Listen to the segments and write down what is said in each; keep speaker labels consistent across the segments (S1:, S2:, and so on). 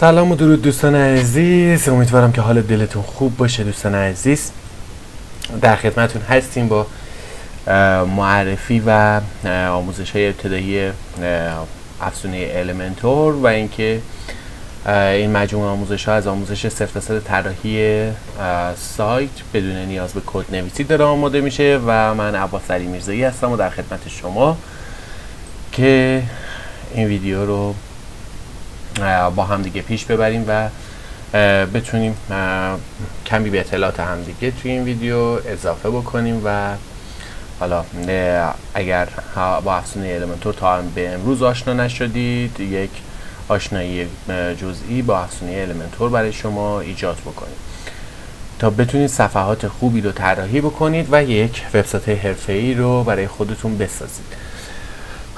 S1: سلام و درود دوستان عزیز، امیدوارم که حال دلتون خوب باشه. دوستان عزیز، در خدمتون هستیم با معرفی و آموزش های ابتدایی افزونه المنتور و اینکه این مجموعه آموزش ها از آموزش صفر تا صد طراحی سایت بدون نیاز به کد نویسی داره آماده میشه و من عباس علی میرزایی هستم و در خدمت شما که این ویدیو رو با هم دیگه پیش ببریم و بتونیم کمی به اطلاعات هم دیگه توی این ویدیو اضافه بکنیم و حالا اگر با افزونه المنتور تا به امروز آشنا نشدید، یک آشنایی جزئی با افزونه المنتور برای شما ایجاد بکنیم تا بتونید صفحات خوبی رو طراحی بکنید و یک وبسایت حرفه‌ای رو برای خودتون بسازید.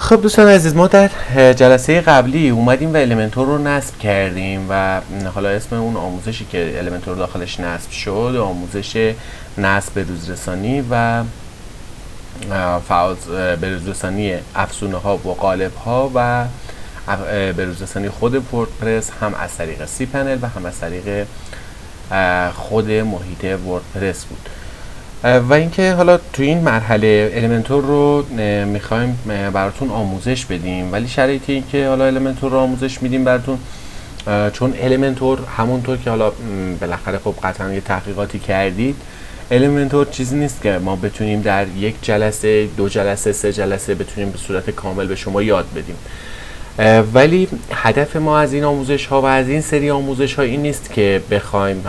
S1: خب دوستان عزیز، ما در جلسه قبلی اومدیم و المنتور رو نصب کردیم و حالا اسم اون آموزشی که المنتور داخلش نصب شد آموزش نصب بروزرسانی و بروزرسانی افزونه ها و قالب ها و بروزرسانی خود وردپرس، هم از طریق سی پنل و هم از طریق خود محیط وردپرس بود. و اینکه حالا تو این مرحله المنتور رو میخوایم براتون آموزش بدیم، ولی شرایطی این که حالا المنتور رو آموزش میدیم براتون، چون المنتور همونطور که حالا بالاخره خب قطعا یه تحقیقاتی کردید، المنتور چیزی نیست که ما بتونیم در یک جلسه، دو جلسه، سه جلسه بتونیم به صورت کامل به شما یاد بدیم. ولی هدف ما از این آموزش ها و از این سری آموزش ها این نیست که بخوایم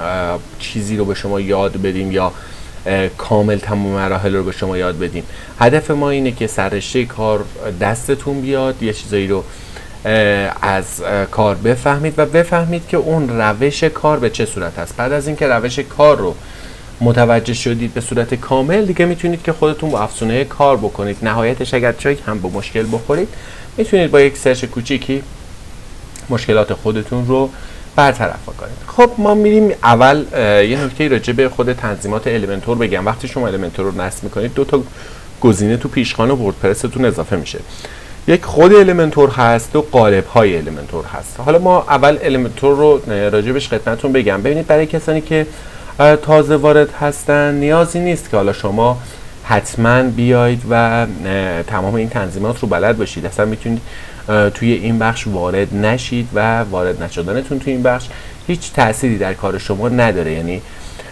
S1: چیزی رو به شما یاد بدیم یا کامل تمام مراحل رو به شما یاد بدیم. هدف ما اینه که سررشته کار دستتون بیاد، یه چیزایی رو از کار بفهمید و بفهمید که اون روش کار به چه صورت است. بعد از اینکه روش کار رو متوجه شدید به صورت کامل، دیگه میتونید که خودتون با افزونه کار بکنید. نهایتش اگر جایی هم به مشکل بخورید، میتونید با یک سرچ کوچیکی مشکلات خودتون رو برطرف کنید. خب ما میریم اول یه نکته راجع به خود تنظیمات المنتور بگم. وقتی شما المنتور رو نصب میکنید، دو تا گزینه تو پیشخوان وردپرستون اضافه میشه. یک خود المنتور هست و قالب های المنتور هست. حالا ما اول المنتور رو راجبش خدمتتون بگم. ببینید، برای کسانی که تازه وارد هستن نیازی نیست که حالا شما حتما بیاید و تمام این تنظیمات رو بلد باشید. اصلا میتونید توی این بخش وارد نشید و وارد نشدنتون توی این بخش هیچ تأثیری در کار شما نداره. یعنی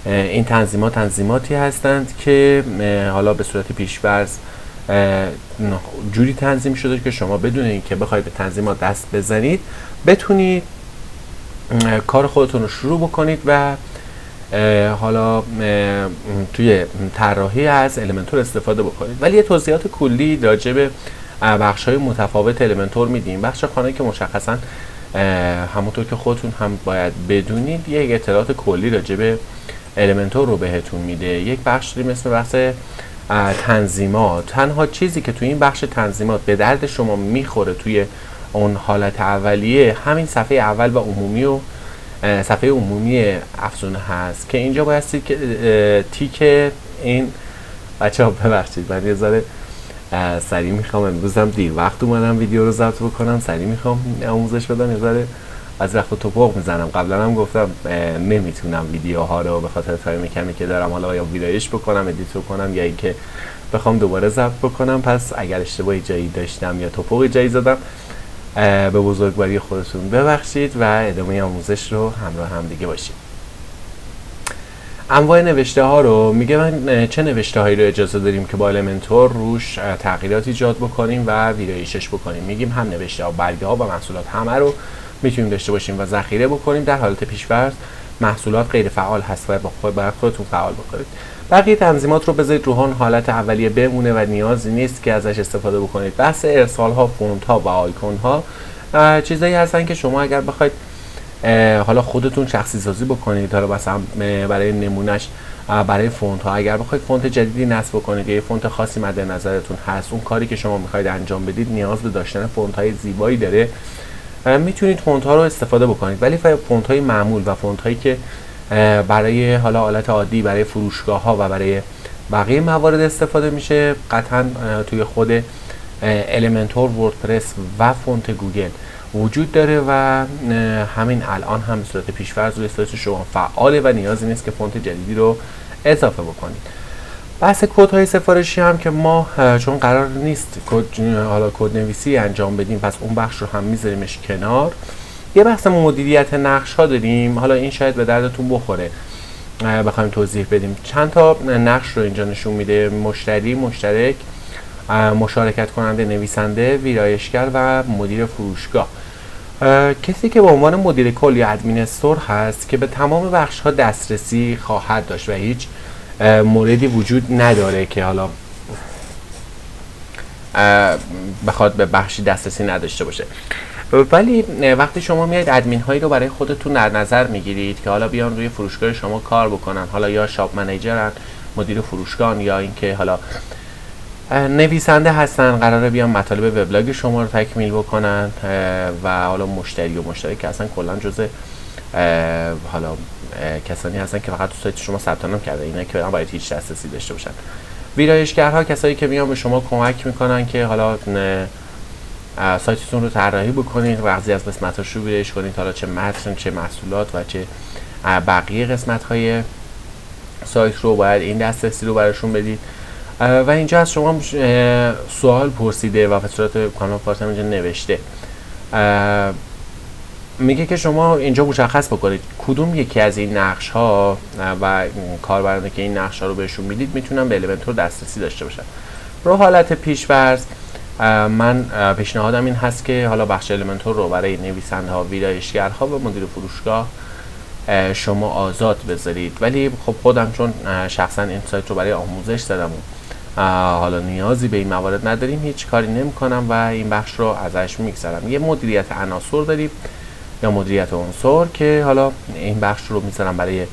S1: این تنظیمات تنظیماتی هستند که حالا به صورت پیش‌فرض جوری تنظیم شده که شما بدون اینکه بخواید به تنظیمات دست بزنید بتونید کار خودتون رو شروع بکنید و حالا توی طراحی از المنتور استفاده بکنید. ولی یه توضیحات کلی راجع به بخش‌های متفاوت المنتور میدیم. بخش خانه که مشخصاً همونطور که خودتون هم باید بدونید یک اطلاعات کلی راجع به المنتور رو بهتون میده. یک بخش داریم اسم بخش تنظیمات. تنها چیزی که توی این بخش تنظیمات به درد شما میخوره توی اون حالت اولیه همین صفحه اول و عمومی و صفحه عمومی افزونه هست که اینجا بایستی که تیک این بچه‌ها ببخشید من یه ذره سریع میخوام، امروز هم دیر وقت اومدم ویدیو رو ضبط بکنم، سریع میخوام آموزش بدم، یه ذره از وقت توپق میزنم. قبلا هم گفتم نمیتونم ویدیوها رو به خاطر تایم کمی که دارم حالا یا ویرایش بکنم، ادیت بکنم یا اینکه بخوام دوباره ضبط بکنم. پس اگر اشتباهی جایی داشتم یا توپقی جایی زدم به بزرگواری خودتون ببخشید و ادامه آموزش رو همراه هم دیگه باشید. انواع نوشته ها رو میگه من چه نوشته هایی رو اجازه داریم که با المنتور روش تغییرات ایجاد بکنیم و ویرایشش بکنیم. میگیم هم نوشته ها، برگه ها و محصولات همه رو میتونیم داشته باشیم و ذخیره بکنیم. در حالت پیش‌فرض محصولات غیر فعال هست و باید خودتون فعال بکنید. بقیه تنظیمات رو بذارید رو حالت اولیه بمونه و نیازی نیست که ازش استفاده بکنید. بحث ارسال ها، فونت ها و آیکون ها چیزایی هستن که شما اگر بخواید حالا خودتون شخصی سازی بکنید، حالا مثلا برای نمونهش برای فونت ها اگر بخواید فونت جدیدی نصب بکنید یا یه فونت خاصی مد نظرتون هست، اون کاری که شما میخواید انجام بدید نیاز به داشتن فونت های زیبایی داره، میتونید فونت ها رو استفاده بکنید. ولی فونت های معمول و فونت هایی که برای حالا حالت عادی برای فروشگاه ها و برای بقیه موارد استفاده میشه، قطعا توی خود المنتور، وردپرس و فونت گوگل وجود داره و همین الان هم به صورت پیش‌فرض روی سایت شما فعاله و نیازی نیست که فونت جدیدی رو اضافه بکنید. بحث کدهای سفارشی هم که ما چون قرار نیست کد نویسی انجام بدیم، پس اون بخش رو هم میذاریمش کنار. یه بحث مدیریت نقش ها داریم. حالا این شاید به دردتون بخوره بخوایم توضیح بدیم. چند تا نقش رو اینجا نشون میده: مشتری، مشترک، مشارکت کننده، نویسنده، ویرایشگر و مدیر فروشگاه. کسی که به عنوان مدیر کل یا ادمینستور هست که به تمام بخش ها دسترسی خواهد داشت و هیچ موردی وجود نداره که حالا بخواد به بخشی دسترسی نداشته باشه. ولی وقتی شما میایید ادمین هایی رو برای خودتون در نظر میگیرید که حالا بیان روی فروشگاه شما کار بکنن، حالا یا شاپ منیجرن، مدیر فروشگاه، یا اینکه حالا نویسنده هستن قراره بیان مطالب وبلاگ شما رو تکمیل بکنن، و حالا مشتری و مشترک که اصلا کلا جزء حالا کسانی هستن که فقط تو سایت شما ثبت نام کرده، اینا که باید هیچ دسترسی داشته باشن. ویرایشگرها کسایی که میان به شما کمک میکنن که حالا سایتتون رو طراحی بکنید، بعضی از قسمتاش رو ویرایش کنید، حالا چه متن، چه محصولات و چه بقیه قسمت‌های سایت رو باید این دسترسی رو براشون بدید. و اینجا از شما سوال پرسیده و به صورت کامل پارتم اینجا نوشته، میگه که شما اینجا مشخص بکنید کدوم یکی از این نقش ها و کاربرانی که این نقش ها رو بهشون میدید میتونن به المنتور دسترسی داشته باشن. رو حالت پیش‌فرض من پیشنهادم این هست که حالا بخش المنتور رو برای نویسنده ها، ویرایشگرها و مدیر فروشگاه شما آزاد بذارید. ولی خب خودم چون شخصا این سایت رو برای آموزش زدم و حالا نیازی به این موارد نداریم، هیچ کاری نمی کنم و این بخش رو ازش میگذرم. یه مدیریت عناصر داریم یا مدیریت عنصر که حالا این بخش رو میذارم برای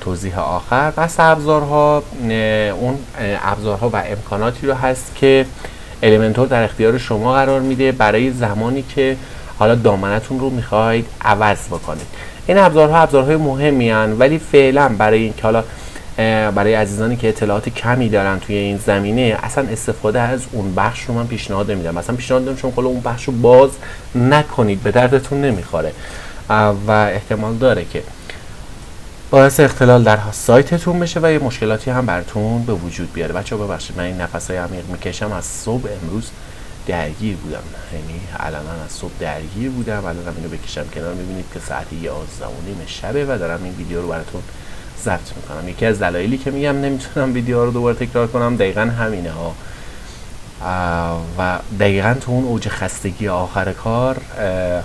S1: توضیح آخر. بس ابزارها، اون ابزارها و امکاناتی رو هست که المنتور در اختیار شما قرار میده برای زمانی که حالا دامنتون رو میخواید عوض بکنید. این ابزارهای مهمی هستند، ولی فعلا برای این که حالا برای عزیزانی که اطلاعات کمی دارن توی این زمینه اصلا استفاده از اون بخش رو من پیشنهاد نمیدم. مثلا پیشنهاد میدم شما اون بخش رو باز نکنید، به دردتون نمیخوره و احتمال داره که باعث اختلال در سایتتون بشه و یه مشکلاتی هم براتون به وجود بیاره. بچه‌ها ببخشید من این نفسای عمیق میکشم، از صبح امروز درگیر بودم، یعنی الان از صبح درگیر بودم، الان اینو بکشم کنار میبینید که ساعت 11:30 شبه و دارم این ویدیو رو براتون ضبط میکنم. یکی از دلایلی که میگم نمیتونم ویدیو رو دوباره تکرار کنم دقیقاً همینه ها، و دقیقاً تو اون اوج خستگی آخر کار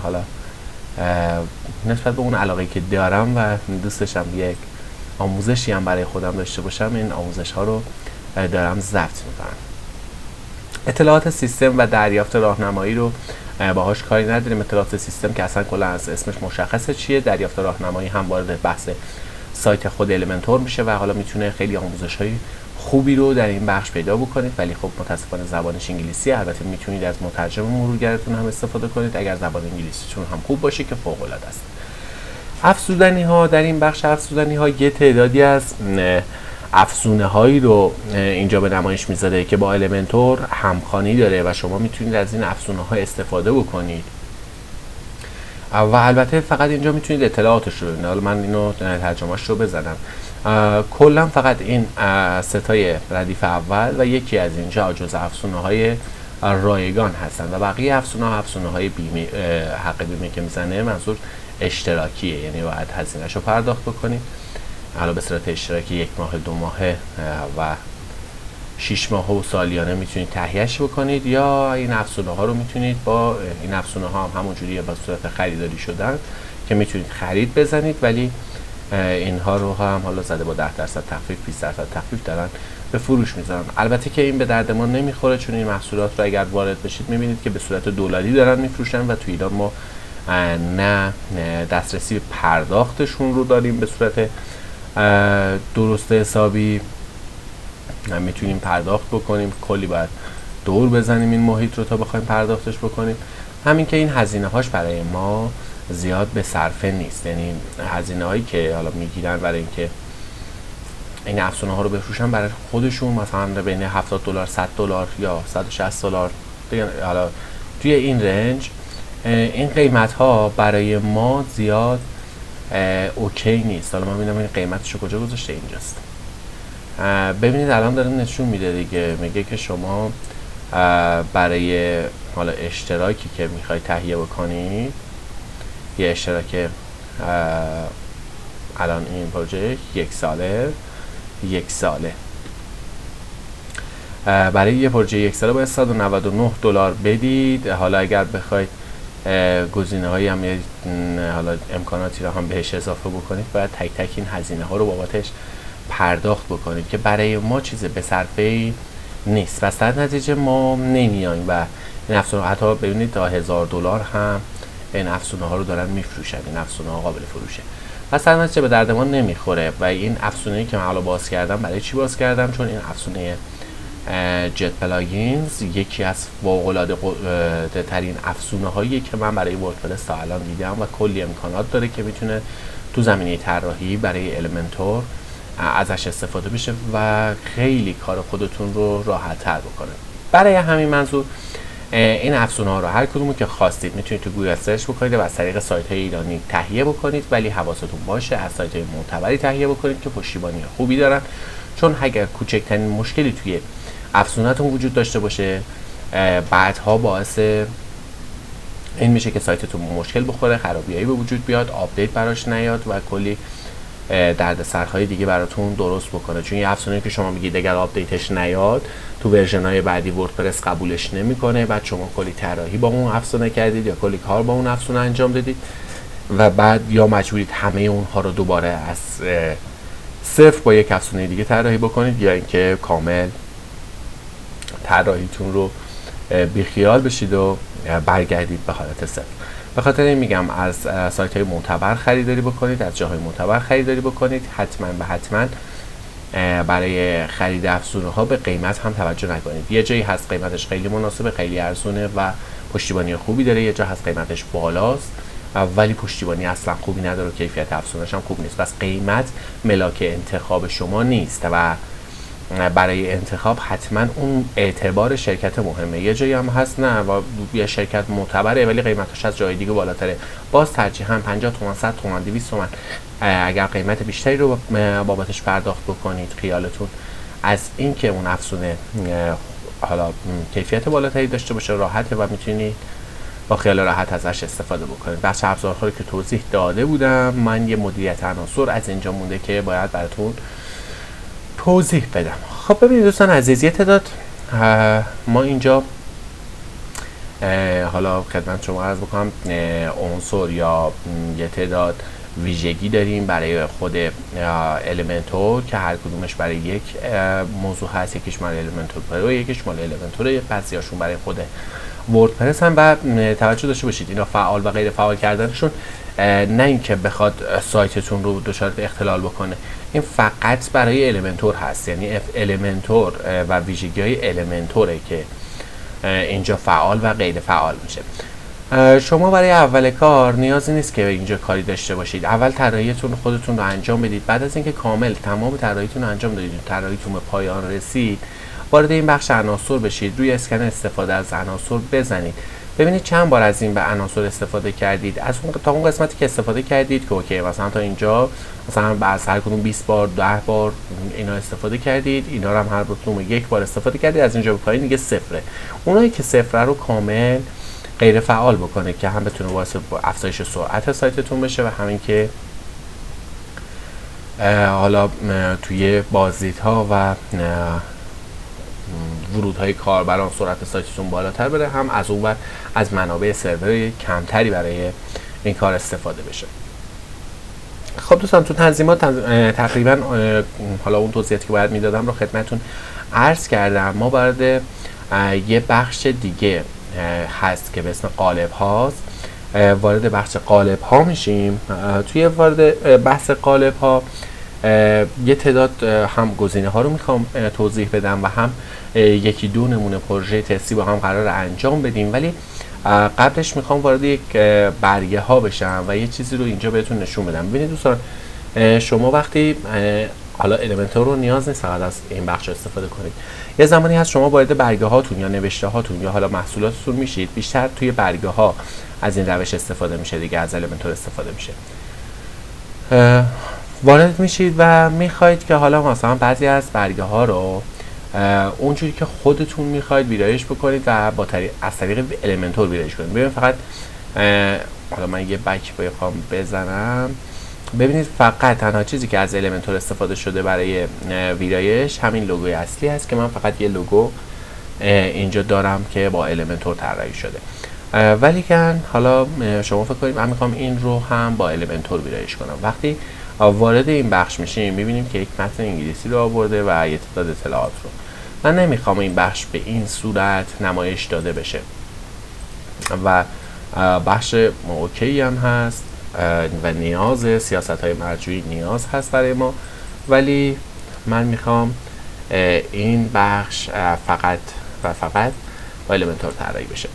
S1: حالا نسبت به اون علاقه‌ای که دارم و دوست داشتم یک آموزشی هم برای خودم داشته باشم، این آموزش ها رو دارم ضبط میکنم. اطلاعات سیستم و دریافت راهنمایی رو باهاش کاری نداریم. اطلاعات سیستم که اصلا کلا از اسمش مشخصه چیه. دریافت راهنمایی هم وارد بحث سایت خود المنتور میشه و حالا میتونه خیلی آموزش‌های خوبی رو در این بخش پیدا بکنید، ولی خب متاسفانه زبانش انگلیسی. البته میتونید از مترجم مرورگرتون هم استفاده کنید اگر زبان انگلیسیتون هم خوب باشه که فوق العاده است. افزودنی ها در این بخش، افزودنی ها یه تعدادی از افزونه هایی رو اینجا به نمایش میذاره که با المنتور همخوانی داره و شما میتونید از این افزونه ها استفاده بکنید و البته فقط اینجا میتونید اطلاعاتش رو ببینید. حالا من اینو ترجمه‌اش رو بزنم. کلا فقط این ستای ردیف اول و یکی از اینجا جزء افزونه‌های رایگان هستن و بقیه افزونه‌های بیمه، حق بیمه که میزنه منظور اشتراکیه، یعنی باید هزینه‌اش رو پرداخت بکنید. حالا به صورت اشتراکی 1 ماه، 2 ماه و 6 ماه و سالیانه میتونید تهیهش بکنید، یا این افزونه ها رو میتونید با این افزونه ها هم همونجوری با صورت خریداری شدن که میتونید خرید بزنید، ولی اینها رو هم حالا زده با 10% تخفیف، 20% تخفیف دارن به فروش میذارن. البته که این به درد ما نمیخوره، چون این محصولات رو اگر وارد بشید میبینید که به صورت دلاری دارن میفروشن و توی ایران ما نه دسترسی به پرداختشون رو داریم به صورت درست حسابی میتونیم پرداخت بکنیم. کلی باید دور بزنیم این محیط رو تا بخوایم پرداختش بکنیم. همین که این هزینه هاش برای ما زیاد به صرفه نیست، یعنی هزینه هایی که حالا میگیرن برای اینکه این افزونه ها رو بفروشن برای خودشون مثلا بین $70 $100 یا $160 دیگه، حالا توی این رنج این قیمت ها برای ما زیاد اوکی نیست. حالا ما میبینم این قیمتش رو کجا گذاشته، اینجاست. ببینید الان داره نشون میده دیگه، میگه که شما برای حالا اشتراکی که میخوای تهیه بکنید، یه اشتراک الان این پروژه یک ساله برای یه پروژه یک ساله باید $199 بدید. حالا اگر بخواید گزینه هایی هم حالا امکاناتی رو هم بهش اضافه بکنید، باید تک تک این هزینه ها رو بابتش پرداخت بکنید که برای ما چیز به صرفه‌ای نیست. پس در نتیجه ما نمیایم و این افزونه، حتی ببینید تا $1000 هم این افزونه ها رو دارن میفروشن. این افزونه ها قابل فروشه، پس در نتیجه به درد ما نمیخوره. و این افزونه‌ای که من حالا باز کردم، برای چی باز کردم؟ چون این افزونه جت پلاگینز یکی از فوق‌العاده ترین افزونه هایی که من برای وردپرس تا الان دیدم و کلی امکانات داره که میتونه تو زمینه طراحی برای المنتور ازش استفاده بشه و خیلی کار خودتون رو راحت تر بکنه. برای همین منظور این افزونه ها رو هر کدومو که خواستید میتونید تو گوگل سرچ بکنید و از طریق سایت های ایرانی تهیه بکنید، ولی حواستون باشه از سایت های معتبری تهیه بکنید که پشتیبانی خوبی دارن، چون اگر کوچکترین مشکلی توی افزونه‌تون وجود داشته باشه، بعدها باعث این میشه که سایتتون مشکل بخوره، خرابیایی به وجود بیاد، آپدیت براش نیاد و کلی دردسرهای دیگه براتون درست بکنه. چون یه افزونه‌ای که شما میگید اگر آپدیتش نیاد تو ورژن‌های بعدی وردپرس قبولش نمیکنه، بعد شما کلی طراحی با اون افزونه کردید یا کلی کار با اون افزونه انجام دادید و بعد یا مجبورید همه اونها رو دوباره از صفر با یک افزونه دیگه طراحی بکنید، یا اینکه کامل طراحیتون رو بیخیال بشید و برگردید به حالت صفر. به خاطر این میگم از سایت های معتبر خریداری بکنید، از جاهای معتبر خریداری بکنید. حتما برای خرید افزونه ها به قیمت هم توجه نکنید. یه جایی هست قیمتش خیلی مناسبه، خیلی ارزونه و پشتیبانی خوبی داره، یه جا هست قیمتش بالاست ولی پشتیبانی اصلا خوبی نداره و کیفیت افزونش هم خوب نیست. پس قیمت ملاک انتخاب شما نیست و برای انتخاب حتما اون اعتبار شرکت مهمه. یه جایی هم هست نه و یه شرکت معتبره ولی قیمتش از جای دیگه بالاتره، باز ترجیحاً 50 تومن، 100 تومن، 200 تومن اگر قیمت بیشتری رو بابتش پرداخت بکنید، خیالتون از این که اون افزونه حالا کیفیت بالاتری داشته باشه راحته و میتونید با خیال راحت ازش استفاده بکنید. بخش ابزارها رو که توضیح داده بودم، من یه مدیریت عناصر از اینجا مونده که باید براتون توضیح بدم. خب ببینید دوستان عزیز، یه تعداد ما اینجا حالا خدمت شما عرض بکنم عنصر یا یه تعداد ویژگی داریم برای خود المنتور که هر کدومش برای یک موضوع هست. یکیش مال المنتور پرو، یکیش مال المنتور، بعضیاشون برای خود وردپرس هم. و توجه داشته باشید اینا فعال و غیر فعال کردنشون نه اینکه بخواد سایتتون رو دچار اختلال بکنه، این فقط برای المنتور هست. یعنی المنتور و ویژگی‌های المنتوره که اینجا فعال و غیر فعال میشه. شما برای اول کار نیازی نیست که اینجا کاری داشته باشید. اول طراحیتون خودتون رو انجام بدید. بعد از اینکه کامل تمام طراحیتون رو انجام دادید، طراحیتون به پایان رسید، وارد این بخش عناصر بشید. روی اسکن استفاده از عناصر بزنید، ببینید چند بار از این به عناصر استفاده کردید. از اون تا اون قسمتی که استفاده کردید که اوکی، مثلا تا اینجا مثلا از هر کدوم 20 بار 10 بار اینا استفاده کردید، اینا رو هم هر کدوم یک بار استفاده کردید، از اینجا به پایین دیگه صفره. اونایی که صفره رو کامل غیر فعال بکنه که هم بتونه باعث افزایش سرعت سایتتون بشه و همین که حالا توی بازدیدها و ورودهای کاربران سرعت سایتتون بالاتر بره، هم از اون ور از منابع سرور کمتری برای این کار استفاده بشه. خب دوستان تو تنظیمات تقریبا حالا اون توضیحاتی که باید میدادم رو خدمتتون عرض کردم. ما وارد یه بخش دیگه هست که به اسم قالب هاست. وارد بخش قالب ها میشیم. توی وارد بحث قالب ها یه تعداد هم گزینه ها رو میخوام توضیح بدم و هم یکی دو نمونه پروژه تستی با هم قرار انجام بدیم، ولی قبلش میخوام وارد یک برگه ها بشم و یه چیزی رو اینجا بهتون نشون بدم. ببینید دوستان، شما وقتی حالا المنتور رو نیاز نیست فقط از این بخش استفاده کنید. یه زمانی هست شما وارد برگه هاتون یا نوشته هاتون یا حالا محصولاتتون میشید، بیشتر توی برگه ها از این روش استفاده میشه دیگه، از المنتور استفاده میشه. وارد میشید و میخواید که حالا مثلا بعضی از برگه ها رو اونجوری که خودتون میخواید ویرایش بکنید و از طریق المنتور ویرایش کنید. ببین فقط حالا من یه بک بخوام بزنم، ببینید فقط تنها چیزی که از المنتور استفاده شده برای ویرایش همین لوگوی اصلی هست که من فقط یه لوگو اینجا دارم که با المنتور طراحی شده. ولی که حالا شما فکر کنید من میخوام این رو هم با المنتور ویرایش کنم. وقتی وارد این بخش میشیم میبینیم که یک متن انگلیسی رو آورده و یه تعداد اطلاعات رو. من نمیخوام این بخش به این صورت نمایش داده بشه و بخش اوکی هم هست و نیاز سیاست‌های مرجوعی نیاز هست برای ما، ولی من میخوام این بخش فقط و فقط با المنتور طراحی بشه.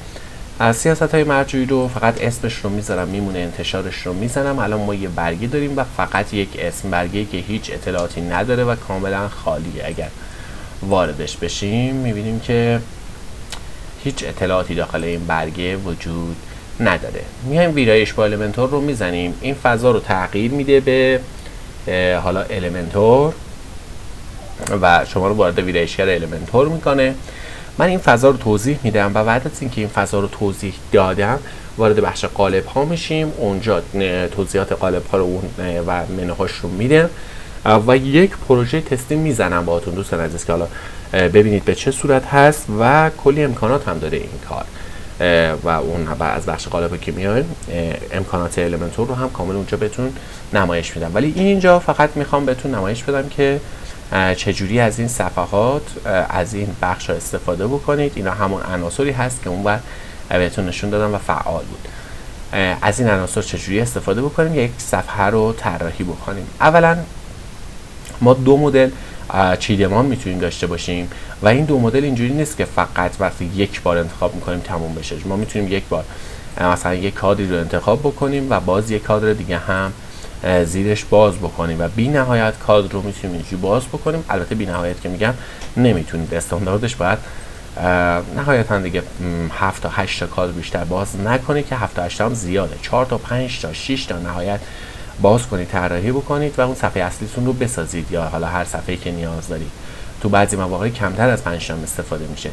S1: از سیاست‌های مرجوعی رو فقط اسمش رو میذارم، میمونه انتشارش رو میزنم. الان ما یه برگه داریم و فقط یک اسم، برگه‌ای که هیچ اطلاعاتی نداره و کاملا خالیه. اگر واردش بشیم میبینیم که هیچ اطلاعاتی داخل این برگه وجود نداره. میایم ویرایش با المنتور رو میزنیم، این فضا رو تغییر میده به حالا المنتور و شما رو وارد ویرایشگر المنتور میکنه. من این فضا رو توضیح میدم و بعد از اینکه این فضا رو توضیح دادم وارد بخش قالب ها میشیم. اونجا توضیحات قالب ها رو و منوهاش رو میدم و یک پروژه تستی میزنم باهاتون دوستان عزیز که حالا ببینید به چه صورت هست و کلی امکانات هم داره این کار و اون از بخش قالب که میایم امکانات المنتور رو هم کامل اونجا بهتون نمایش میدم. ولی اینجا فقط میخوام بهتون نمایش بدم که چجوری از این صفحات از این بخش ها استفاده بکنید. اینا همون عناصری هست که اونور بهتون نشون دادم و فعال بود. از این عناصر چجوری استفاده بکنیم، یک صفحه رو طراحی بکنیم. اولا ما دو مدل چیدمان میتونیم داشته باشیم و این دو مدل اینجوری نیست که فقط وقتی یک بار انتخاب میکنیم تموم بشه. ما میتونیم یک بار مثلا یک کادری رو انتخاب بکنیم و باز یک کادر دیگه هم زیرش باز بکنیم و بی نهایت کادر رو میتونیم اینجوری باز بکنیم. البته بی نهایت که میگم نمیتونید، استانداردش باید نهایتا دیگه 7 تا 8 تا کادر بیشتر باز نکنید که 7 تا 8 هم زیاده. 4 تا 5 تا 6 تا نهایت باز کنید، طراحی بکنید و اون صفحه اصلیتون رو بسازید یا حالا هر صفحه‌ای که نیاز دارید. تو بعضی مواقع کمتر از 5 تا استفاده میشه،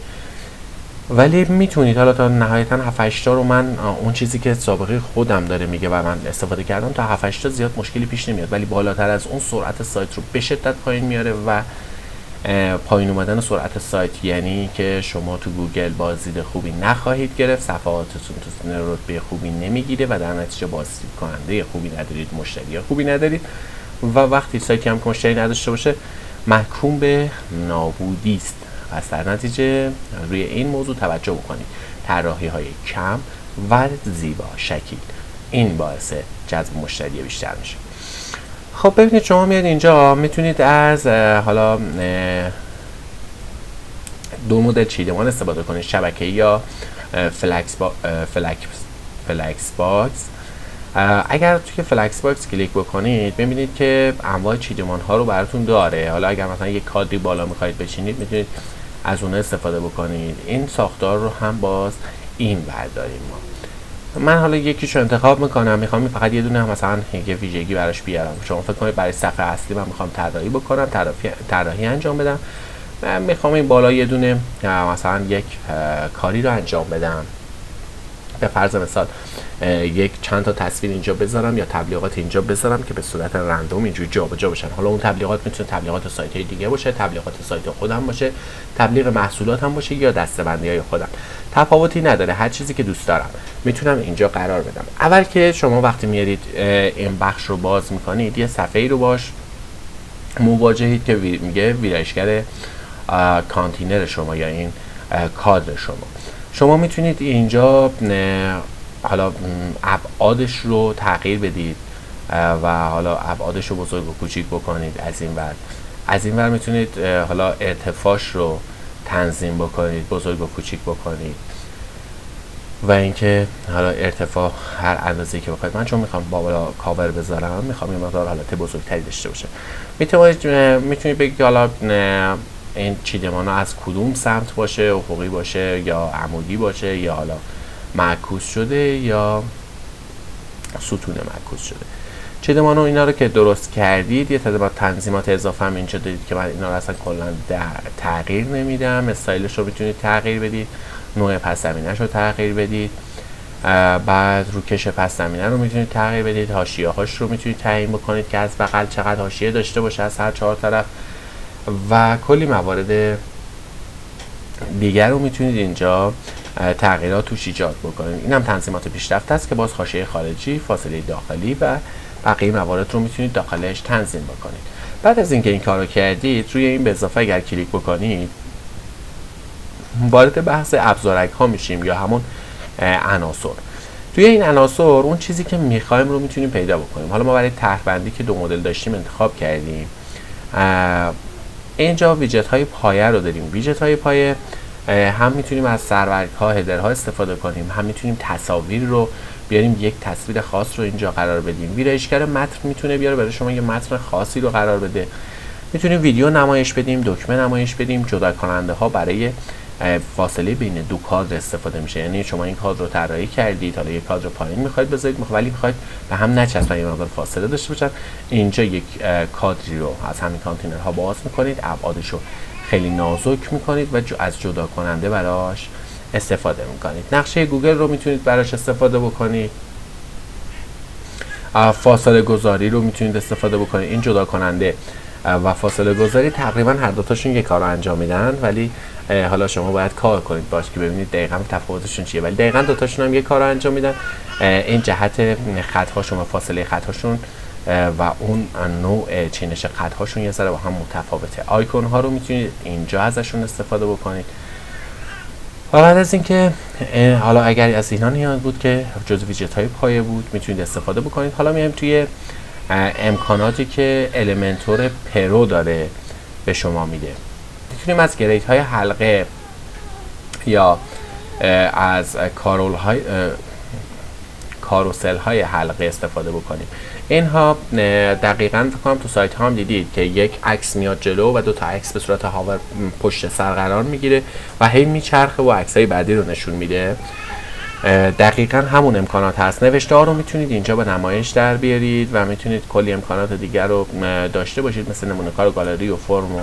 S1: ولی میتونید حالا تا نهایتا 7 8 تا رو من اون چیزی که سابقه خودم داره میگه و من استفاده کردم تا 7 8 تا زیاد مشکلی پیش نمیاد، ولی بالاتر از اون سرعت سایت رو به شدت پایین میاره و پایین اومدن سرعت سایت یعنی که شما تو گوگل بازدید خوبی نخواهید گرفت، صفحاتتون تو رتبه خوبی نمیگیره و در نتیجه بازدید کننده خوبی ندارید، مشتری خوبی ندارید و وقتی سایتی هم که مشتری نداشته باشه محکوم به نابودی است. پس در نتیجه روی این موضوع توجه بکنید. طراحی های کم و زیبا شکل، این باعث جذب مشتری بیشتر میشه. خب ببینید شما میاد اینجا میتونید از حالا دو مدل چیدمان استفاده کنید، شبکه‌ای یا فلکس باکس. اگر توی فلکس باکس کلیک بکنید ببینید که انواع چیدمان ها رو براتون داره. حالا اگر مثلا یک کادری بالا میخواید بچینید میتونید از اون استفاده بکنید. این ساختار رو هم باز این برداریم ما. من حالا یکیشو انتخاب میکنم، میخوام فقط یه دونه مثلا یه ویژگی براش بیارم. شما فکر کنید برای صفحه اصلی من میخوام طراحی بکنم، طراحی انجام بدم، من میخوام این بالا یه دونه مثلا یک کاری رو انجام بدم. به فرض مثال یک چند تا تصویر اینجا بذارم یا تبلیغات اینجا بذارم که به صورت رندوم اینجوری جابجا بشن. حالا اون تبلیغات میتونه تبلیغات سایت‌های دیگه باشه، تبلیغات سایت خودم باشه، تبلیغ محصولات هم باشه یا دسته‌بندی‌های خودم. تفاوتی نداره، هر چیزی که دوست دارم میتونم اینجا قرار بدم. اول که شما وقتی میارید این بخش رو باز میکنید یه صفحه‌ای رو باش مواجهید که میگه ویرایشگر کانتینر شما یا این کادر شما میتونید اینجا حالا ابعادش رو تغییر بدید و حالا ابعادش رو بزرگ و کوچیک بکنید. از این ور میتونید حالا ارتفاعش رو تنظیم بکنید، بزرگ و کوچیک بکنید. و اینکه حالا ارتفاع هر اندازه‌ای که بخواید. من چون میخوام بالا کاور بذارم، میخوام یه مقدار حالت بزرگتری داشته باشه. میتونید بگید حالا این چیدمان ها از کدوم سمت باشه، افقی باشه یا عمودی باشه یا حالا معکوس شده یا ستون معکوس شده. چیدمان ها اینا رو که درست کردید، یه تعداد تنظیمات اضافه هم اینجا دارید که من اینا رو اصلا کلا تغییر نمیدم. استایلش رو میتونید تغییر بدید، نوع پس زمینه‌اش رو تغییر بدید، بعد روکش پس زمینه رو میتونید تغییر بدید، حاشیه هاش رو میتونید تعیین بکنید که از بغل چقدر حاشیه داشته باشه از هر 4 طرف و کلی موارد دیگر رو میتونید اینجا تغییرات توش ایجاد بکنید. این هم تنظیمات پیشرفته است که باز حاشیه خارجی، فاصله داخلی و بقیه موارد رو میتونید داخلش تنظیم بکنید. بعد از اینکه این کارو کردید، روی این به اضافه اگر کلیک بکنید وارد بحث ابزارک ها میشیم یا همون عناصر. توی این عناصر اون چیزی که میخوایم رو میتونیم پیدا بکنیم. حالا ما برای طرح‌بندی که 2 مدل داشتیم انتخاب کردیم. اینجا ویجت های پایه رو داریم. ویجت های پایه هم میتونیم از سرورک ها، هدرها استفاده کنیم، هم میتونیم تصاویر رو بیاریم، یک تصویر خاص رو اینجا قرار بدیم. ویرایشگر متن میتونه بیاره برای شما یه متن خاصی رو قرار بده. میتونیم ویدیو نمایش بدیم، دکمه نمایش بدیم. جدا کننده ها برای فاصله بین دو کادر استفاده میشه. یعنی شما این کادر رو طراحی کردید، حالا یک کادر پایین میخواید بذارید ولی میخواید به هم نچسبن، یه مقدار فاصله داشته باشن. اینجا یک کادری رو از همین کانتینرها باز میکنید، ابعادش رو خیلی نازک میکنید و از جدا کننده براش استفاده میکنید. نقشه گوگل رو میتونید براش استفاده بکنید. فاصله گذاری رو میتونید استفاده بکنید. این جدا کننده و فاصله گذاری تقریبا هر دوتاشون یک کار رو انجام میدن، ولی حالا شما باید کار کنید باش که ببینید دقیقاً تفاوتشون چیه، ولی دقیقاً دوتاشون هم یک کار رو انجام میدن. این جهت خط هاشون و فاصله خط هاشون و اون نوع چینش خط هاشون یه ذره با هم متفاوته. آیکون ها رو میتونید اینجا ازشون استفاده بکنید. و بعد از اینکه حالا اگر از اینا نیاز بود که جزء ویجت های پایه بود میتونید استفاده بکنید. حالا میایم توی امکاناتی که المنتور پرو داره به شما میده. میتونیم از گریت های حلقه یا از کاروسل های حلقه استفاده بکنیم. اینها دقیقاً فکر کنم تو سایت ها هم دیدید که یک عکس میاد جلو و 2 تا عکس به صورت هاور پشت سر قرار میگیره و هی میچرخه و عکسای بعدی رو نشون میده. دقیقاً همون امکانات هست. نوشته ها رو میتونید اینجا به نمایش در بیارید و میتونید کلی امکانات دیگر رو داشته باشید، مثل نمونه کار گالری و فرم و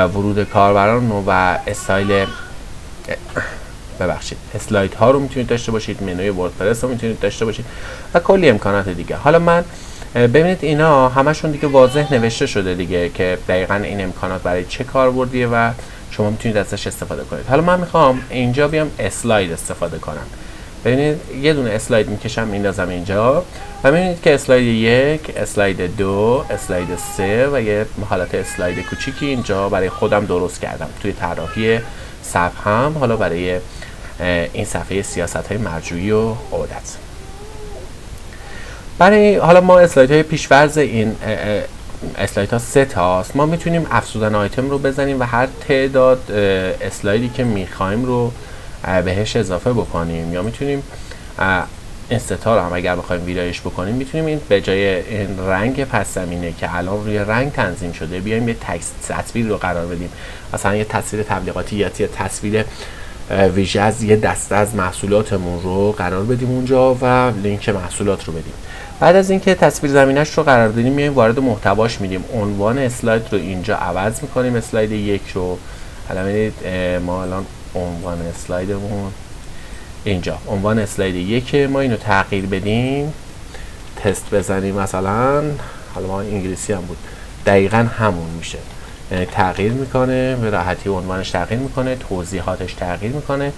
S1: ورود کاربران و استایل اسلاید ها رو میتونید داشته باشید، منوی وردپرس رو میتونید داشته باشید و کلی امکانات دیگه. حالا من ببینید اینا همشون دیگه واضح نوشته شده دیگه که دقیقاً این امکانات برای چه کاربردیه و شما میتونید ازش استفاده کنید. حالا من میخوام اینجا بیام اسلاید استفاده کنم. ببینید یه دونه اسلاید میکشم میندازم اینجا و میبینید که اسلاید 1، اسلاید 2، اسلاید 3 و یه حالت اسلاید کوچیکی اینجا برای خودم درست کردم توی طراحی صفحه‌ام، حالا برای این صفحه سیاست‌های مرجوعی و عودت. برای حالا ما اسلایدهای پیش‌فرض این اسلایدها 3 تاست. ما میتونیم افزودن آیتم رو بزنیم و هر تعداد اسلایدی که میخوایم رو بهش اضافه بکنیم، یا میتونیم این ستا رو هم اگر بخوایم ویرایش بکنیم میتونیم این به جای این رنگ پس زمینه که الان روی رنگ تنظیم شده بیایم یه تصویر رو قرار بدیم، مثلا یه تصویر تبلیغاتی یا تصویر ویژه از یه دسته از محصولاتمون رو قرار بدیم اونجا و لینک محصولات رو بدیم. بعد از اینکه تصویر زمینش رو قرار دادیم میایم وارد محتواش میدیم. عنوان اسلاید رو اینجا عوض میکنیم، اسلاید 1 رو. حالا ببینید ما الان عنوان اسلایدمون اینجا عنوان اسلاید 1 ما اینو تغییر بدیم، تست بزنیم مثلا، حالا ما انگلیسی هم بود، دقیقاً همون میشه. یعنی تغییر میکنه، به راحتی عنوانش تغییر میکنه، توضیحاتش تغییر میکنه.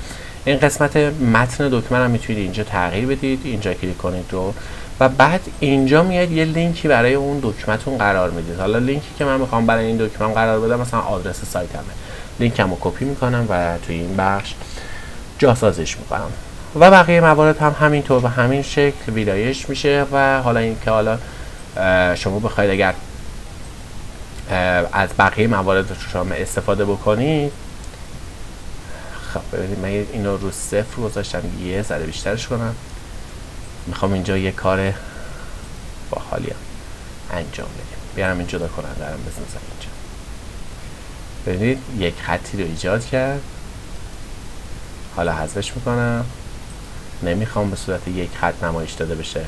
S1: این قسمت متن دکمه هم میتونید اینجا تغییر بدید، اینجا کلیک کنید رو و بعد اینجا میاد یه لینکی برای اون دکمه‌تون قرار میدید. حالا لینکی که من میخوام برای این دکمه قرار بدم مثلا آدرس سایتمه، لینکمو کپی میکنم و توی این بخش جاسازش میکنم و بقیه موارد هم همینطور به همین شکل ویرایش میشه. و حالا این که حالا شما بخواید اگر از بقیه موارد شما استفاده بکنید خب ببینید من اینو رو 0 گذاشتم، یه ذره بیشترش کنم. میخوام اینجا یه کار باحالی انجام بدیم. بیارم این جدا کننده رو بزنم اینجا. ببینید یک خطی رو ایجاد کرد. حالا حذفش میکنم. نمیخوام به صورت یک خط نمایش داده بشه.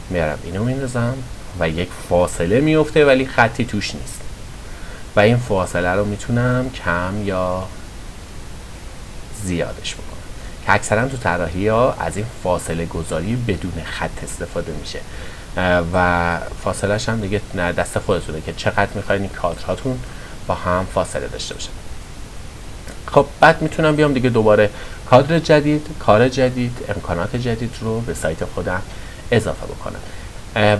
S1: میارم اینو میندازم و یک فاصله میفته ولی خطی توش نیست و این فاصله رو میتونم کم یا زیادش بکنم که اکثرا تو طراحی ها از این فاصله گذاری بدون خط استفاده میشه و فاصلهش هم دیگه دست خودتونه که چقدر میخواین این کادرهاتون با هم فاصله داشته باشه. خب بعد میتونم بیام دیگه دوباره کادر جدید، کار جدید، امکانات جدید رو به سایت خودم اضافه بکنم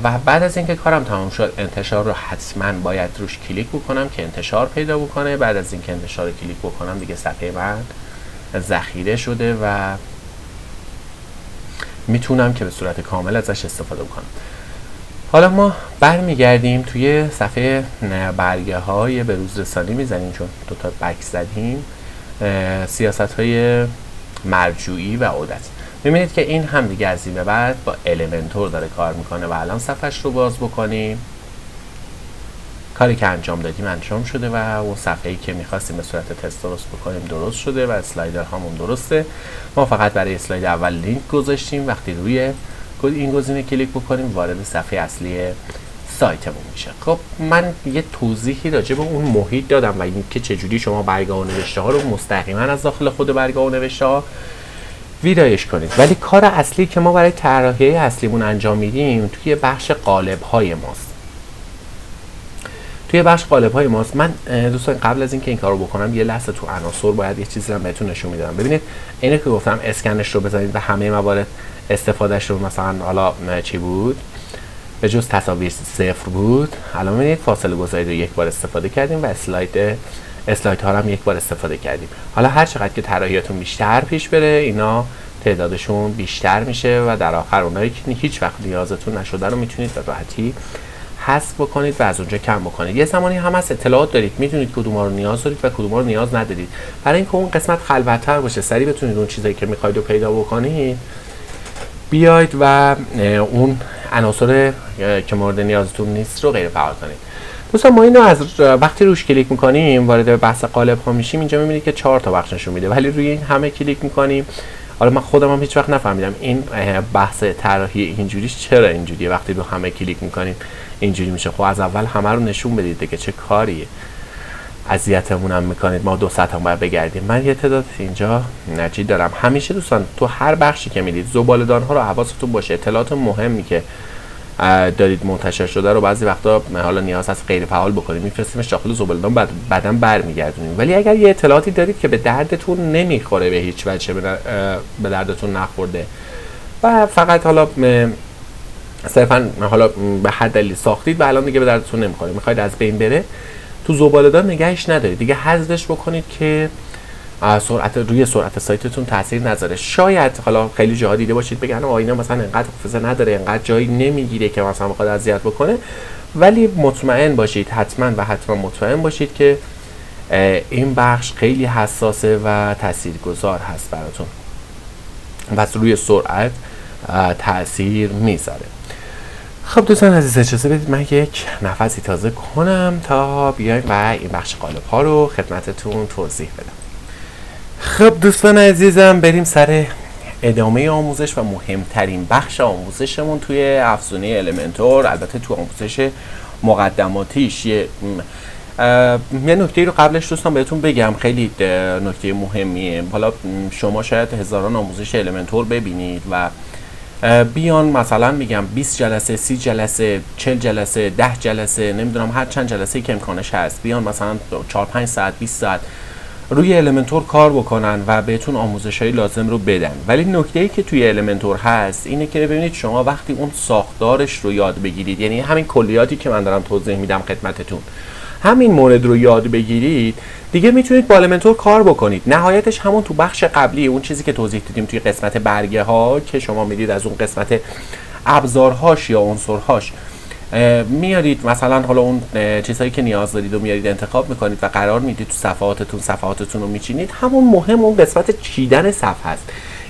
S1: و بعد از اینکه کارم تمام شد انتشار رو حتما باید روش کلیک بکنم که انتشار پیدا بکنه. بعد از اینکه انتشار رو کلیک بکنم دیگه صفحه من ذخیره شده و میتونم که به صورت کامل ازش استفاده بکنم. حالا ما برمیگردیم توی صفحه برگه های بروز رسانی میزنیم چون دوتا بک زدیم، سیاست های مرجوعی و عودت. میبینید که این هم دیگه از این به بعد با المنتور داره کار میکنه و الان صفحش رو باز بکنیم کاری که انجام دادیم انجام شده و اون صفحه‌ای که میخواستیم به صورت تست درست بکنیم درست شده و اسلایدر هامون درسته. ما فقط برای اسلاید اول لینک گذاشتیم. وقتی روی این گزینه کلیک بکنیم وارد صفحه اصلی سایتمون میشه. خب من یه توضیحی راجع به اون محیط دادم و اینکه چجوری شما برگه و نوشته ها رو مستقیما از داخل خود برگه و نوشته ها ویرایش کنید. ولی کار اصلی که ما برای طراحی اصلیمون انجام میدیم توی بخش قالب های ماست. توی بخش قالب های ماست. من دوستان قبل از اینکه این کارو بکنم یه لحظه تو عناصر باید یه چیزی رو بهتون نشون میدم. ببینید اینو که گفتم اسکنش رو بزنید و همه موارد استفادهش رو مثلا حالا چی بود به جز تصاویر 0 بود. الان ببینید فاصله گذاری رو یک بار استفاده کردیم و اسلاید ها رو هم یک بار استفاده کردیم. حالا هر چقدر که طراحیاتون بیشتر پیش بره اینا تعدادشون بیشتر میشه و در آخر اونایی که هیچ وقت نیازتون نشده رو میتونید به راحتی حذف بکنید و از اونجا کم بکنید. یه زمانی هم از اطلاعات دارید میدونید کدوما رو نیاز دارید و کدوما رو نیاز ندارید. برای اینکه اون قسمت خلوت‌تر باشه سریع بتونید اون چیزایی که میخواید رو پیدا بکنید بیاید و اون عناصر که مورد نیازتون نیست رو غیر فعال کنید. دوستان ما اینو از وقتی روش کلیک میکنیم وارد بحث قالب ها میشیم اینجا میبینید که 4 تا بخش نشون میده ولی روی این همه کلیک میکنیم. حالا من خودم هم هیچ وقت نفهمیدم این بحث طراحی اینجوریش چرا اینجوریه. وقتی رو همه کلیک میکنیم اینجوری میشه. خب از اول همه رو نشون بدید دیگه، چه کاریه. اذیتمون هم میکنید. ما 2 ساعت هم باید بگردیم. من یه تعداد اینجا نجید دارم. همیشه دوستان تو هر بخشی که میدید زباله‌دان ها رو حواستون باشه. اطلاعات مهمی که دارید منتشر شده رو بعضی وقتا حالا نیاز هست غیر فعال بکنیم میفرستیمش داخل زباله‌دان بعداً برمیگردونیم. ولی اگر یه اطلاعاتی دارید که به دردتون نمیخوره به هیچ وجه به دردتون نخورده و فقط حالا صرفاً حالا به هر دلیل ساختید و الان دیگه به دردتون نمیخوره میخواید از بین بره تو زباله‌دان نگهش ندارید دیگه حذفش بکنید که روی سرعت سایتتون تاثیر نذاره. شاید حالا خیلی جاها دیده باشید بگن اینا مثلا انقدر حافظه نداره انقدر جایی نمیگیره که مثلا بخواد اذیت بکنه ولی مطمئن باشید حتما مطمئن باشید که این بخش خیلی حساسه و تاثیرگذار هست براتون و روی سرعت تاثیر میذاره. خب دوستان عزیز اجازه بدید من یک نفسی تازه کنم تا بیایم و این بخش قالب ها رو خدمتتون توضیح بدم. خب دوستان عزیزم بریم سر ادامه آموزش و مهمترین بخش آموزشمون توی افزونه المنتور. البته تو آموزش مقدماتیش یه نکته رو قبلش دوستان بهتون بگم خیلی نکته مهمیه. حالا شما شاید هزاران آموزش المنتور ببینید و بیان مثلا میگم 20 جلسه 30 جلسه 40 جلسه 10 جلسه نمیدونم هر چند جلسه که امکانش هست بیان مثلا 4-5 ساعت 20 ساعت روی المنتور کار بکنن و بهتون آموزش‌های لازم رو بدن. ولی نکته‌ای که توی المنتور هست اینه که ببینید شما وقتی اون ساختارش رو یاد بگیرید یعنی همین کلیاتی که من دارم توضیح میدم خدمتتون همین مورد رو یاد بگیرید دیگه میتونید با المنتور کار بکنید. نهایتش همون تو بخش قبلی اون چیزی که توضیح دادیم توی قسمت برگه ها که شما میدید از اون قسمت ابزارهاش یا عنصرهاش میارید مثلا حالا اون چیزهایی که نیاز دارید و میارید انتخاب میکنید و قرار میدید تو صفحاتتون رو میچینید. همون مهم اون قسمت چیدن صفحه است.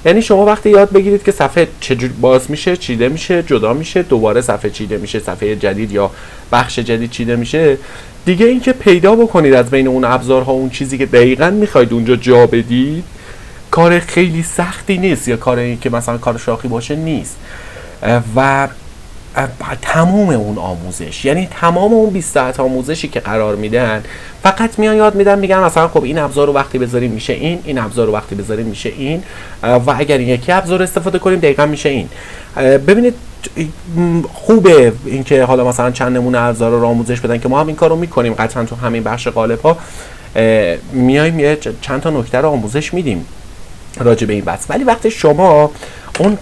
S1: یعنی شما وقتی یاد بگیرید که صفحه چجوری باز میشه، چیده میشه، جدا میشه، دوباره صفحه چیده میشه، صفحه جدید یا بخش جدید چیده میشه، دیگه اینکه پیدا بکنید از بین اون ابزارها اون چیزی که دقیقاً میخواید اونجا جا بدید کار خیلی سختی نیست، یا کاری که مثلا کار شاخی باشه نیست. و تمام اون آموزش، یعنی تمام اون 20 ساعت آموزشی که قرار میدن، فقط میان یاد میدن، میگن مثلا خب این ابزار رو وقتی بذاریم میشه این ابزار رو وقتی بذاریم میشه این، و اگر این یکی ابزار استفاده کنیم دقیقاً میشه این. ببینید خوبه اینکه حالا مثلا چند نمونه ابزار رو آموزش بدن که ما هم این کارو میکنیم، قطعا تو همین بخش قالب ها میایم یه چند تا نکته رو آموزش میدیم راجع به این بحث. ولی وقتی شما اون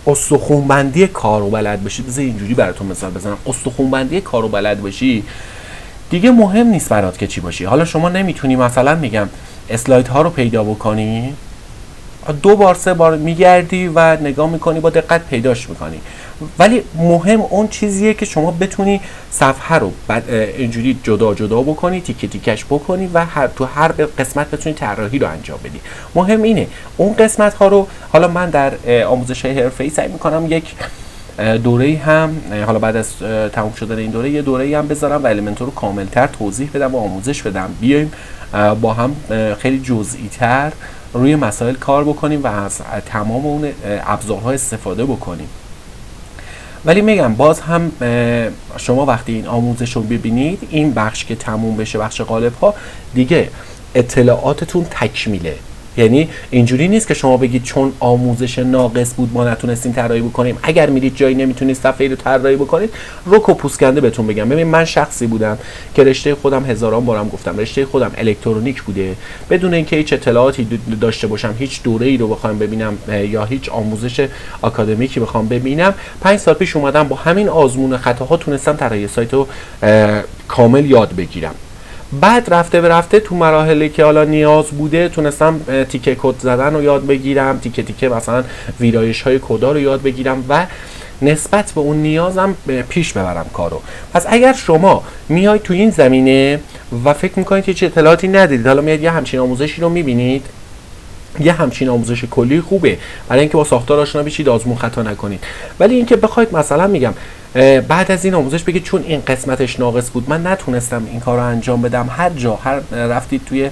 S1: استخوان‌بندی کار رو بلد بشی، بذار اینجوری براتون مثال بزنم، استخوان‌بندی کار رو بلد بشی دیگه مهم نیست برات که چی باشی. حالا شما نمیتونی مثلا میگم اسلاید ها رو پیدا بکنی، 2 بار 3 بار میگردی و نگاه میکنی، با دقت پیداش میکنی، ولی مهم اون چیزیه که شما بتونی صفحه رو اینجوری جدا جدا بکنی، تیکه تیکش بکنی و تو هر قسمت بتونی طراحی رو انجام بدی. مهم اینه اون قسمت ها رو، حالا من در آموزش حرفه‌ای سعی میکنم یک دوره هم حالا بعد از تموم شدن این دوره یه دوره هم بذارم و المنتو رو کاملتر توضیح بدم و آموزش بدم، بیایم با هم خیلی جزئی تر روی مسائل کار بکنیم و از تمام اون ابزارها استفاده بکنیم. ولی میگم باز هم شما وقتی این آموزش رو ببینید، این بخش که تموم بشه، بخش قالب ها، دیگه اطلاعاتتون تکمیله. یعنی اینجوری نیست که شما بگید چون آموزش ناقص بود ما نتونستیم طراحی بکنیم، اگر میرید جایی نمیتونید صفحه‌ای رو طراحی بکنید، رک و پوسکنده بهتون بگم. ببین من شخصی بودم که رشته خودم هزاران بارم گفتم رشته خودم الکترونیک بوده، بدون اینکه هیچ اطلاعاتی داشته باشم، هیچ دوره‌ای رو بخوام ببینم یا هیچ آموزش آکادمیکی بخوام ببینم، 5 سال پیش اومدم با همین آزمون خطاها تونستم طراحی سایت رو کامل یاد بگیرم. بعد رفته به رفته تو مراحلی که حالا نیاز بوده تونستم تیکه کد زدن رو یاد بگیرم، تیکه تیکه مثلا ویرایش های کدا رو یاد بگیرم و نسبت به اون نیازم پیش ببرم کارو. پس اگر شما میاید تو این زمینه و فکر میکنید که چه اطلاعاتی ندیدید، حالا میاد یه همچین آموزشی رو میبینید، یه همچین آموزش کلی خوبه برای اینکه با ساختار آشنا بشید، آزمون خطا نکنید. ولی اینکه بخواید مثلا میگم بعد از این آموزش بگید چون این قسمتش ناقص بود من نتونستم این کار رو انجام بدم، هر جا رفتید توی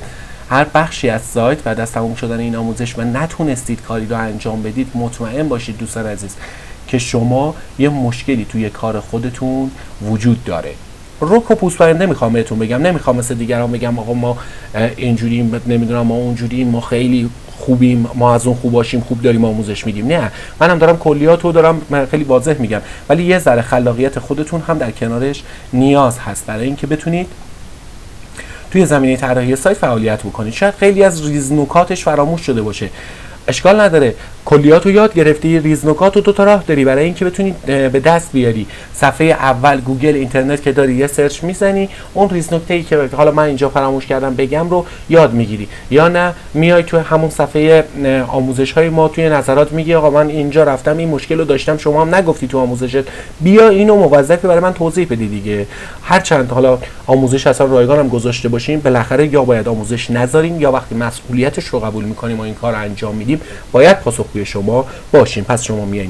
S1: هر بخشی از سایت بعد از تموم شدن این آموزش و نتونستید کاری رو انجام بدید، مطمئن باشید دوستان عزیز که شما یه مشکلی توی کار خودتون وجود داره. رک و پوست پرنده میخوام بهتون بگم، نمیخوام مثل دیگران بگم آقا ما اینجوریم، نمیدونم ما اونجوریم، ما خیلی خوبیم، ما از اون خوب باشیم، خوب داریم آموزش میدیم. نه، منم دارم کلیات رو دارم خیلی واضح میگم، ولی یه ذره خلاقیت خودتون هم در کنارش نیاز هست برای اینکه بتونید توی زمینه طراحی سایت فعالیت بکنید. شاید خیلی از ریزنکاتش فراموش شده باشه، اشکال نداره، کلیات رو یاد گرفتی، ریزنکات رو 2 تا راه داری برای اینکه بتونی به دست بیاری. صفحه اول گوگل اینترنت که داری یه سرچ میزنی، اون ریزنکته‌ای که حالا من اینجا فراموش کردم بگم رو یاد میگیری، یا نه میای تو همون صفحه آموزش های ما توی نظرات میگی آقا من اینجا رفتم این مشکل رو داشتم، شما هم نگفتی تو آموزشت، بیا اینو موظفی برای من توضیح بدی دیگه. هر چند حالا آموزش اصلا رایگان هم گذاشته باشیم، بالاخره یا باید آموزش نذاریم یا وقتی مسئولیتش رو قبول میکنیم و این کار انجام میدیم باید پاسخگوی شما باشیم. پس شما میای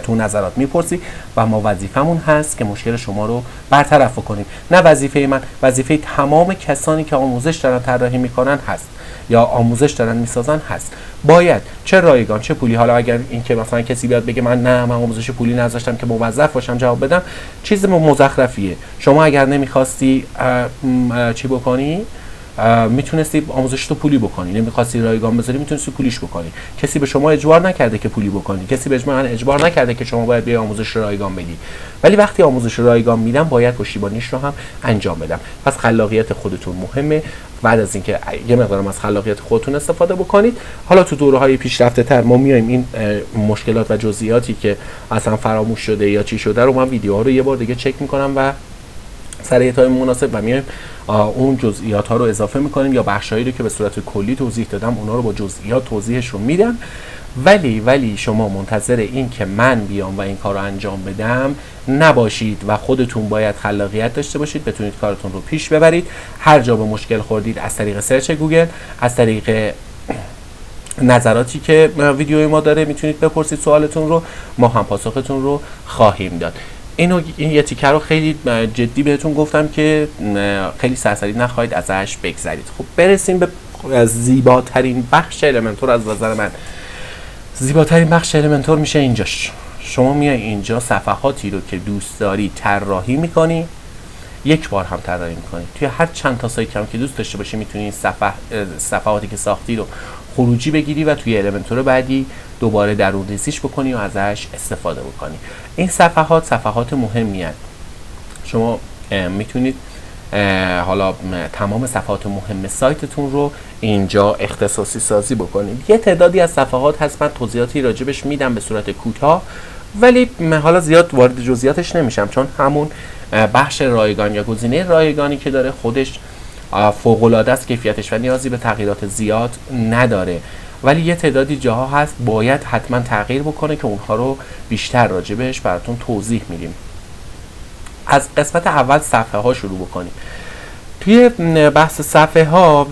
S1: تو نظرات میپرسی و ما وظیفمون هست که مشکل شما رو برطرف کنیم. نه وظیفه من، وظیفه تمام کسانی که آموزش دارن طراحی میکنن هست یا آموزش دارن میسازن هست. باید چه رایگان چه پولی، حالا اگر اینکه مثلا کسی بیاد بگه من نه من آموزش پولی نذاشتم که موظف باشم جواب بدم، چیز مزخرفیه. شما اگر نمیخواستی چی بکنی میتونستی آموزش تو پولی بکنی، نمیخواستی رایگان بذاری میتونستی پولیش بکنی. کسی به شما اجبار نکرده که پولی بکنی، کسی به من اجبار نکرده که شما باید به آموزش رایگان بدی. ولی وقتی آموزش رایگان میدم باید پشتیبانیش رو هم انجام بدم. پس خلاقیت خودتون مهمه. بعد از اینکه یه مقدارم از خلاقیت خودتون استفاده بکنید، حالا تو دوره‌های پیشرفته تر ما میایم این مشکلات و جزئیاتی که اصلا فراموش شده یا چی شده رو من ویدیوها رو یه بار دیگه چک میکنم و سر یه تایم مناسب و میایم اون جزئیات ها رو اضافه میکنیم یا بخشایی رو که به صورت کلی توضیح دادم اونا رو با جزئیات توضیحش رو میدم ولی شما منتظر این که من بیام و این کار رو انجام بدم نباشید و خودتون باید خلاقیت داشته باشید، بتونید کارتون رو پیش ببرید. هر جا به مشکل خوردید از طریق سرچ گوگل، از طریق نظراتی که ویدیوی ما داره میتونید بپرسید سوالتون رو، ما هم پاسختون رو خواهیم داد. این یه تیکر رو خیلی جدی بهتون گفتم که خیلی سرسری نخواهید ازش بگذرید. خب برسیم به زیباترین بخش المنتور. از نظر من زیباترین بخش المنتور میشه اینجاش. شما میای اینجا صفحاتی رو که دوست داری طراحی میکنی، یک بار هم طراحی میکنی. توی هر چند تا سایت هم که دوست داشته باشی میتونی این صفحاتی که ساختی رو خروجی بگیری و توی المنتور بعدی دوباره درون ریزیش بکنی و ازش استفاده بکنی. این صفحات مهمی هستند. شما میتونید حالا تمام صفحات مهم سایتتون رو اینجا اختصاصی سازی بکنید. یه تعدادی از صفحات هست من توضیحاتی راجبش میدم به صورت کوتاه، ولی حالا زیاد وارد جزئیاتش نمیشم چون همون بخش رایگان یا گزینه رایگانی که داره خودش فوق‌العاده است کیفیتش و نیازی به تغییرات زیاد نداره، ولی یه تعدادی جاها هست باید حتما تغییر بکنه که اونها رو بیشتر راجبش براتون توضیح میدیم. از قسمت اول صفحه ها شروع بکنیم. توی بحث صفحه ها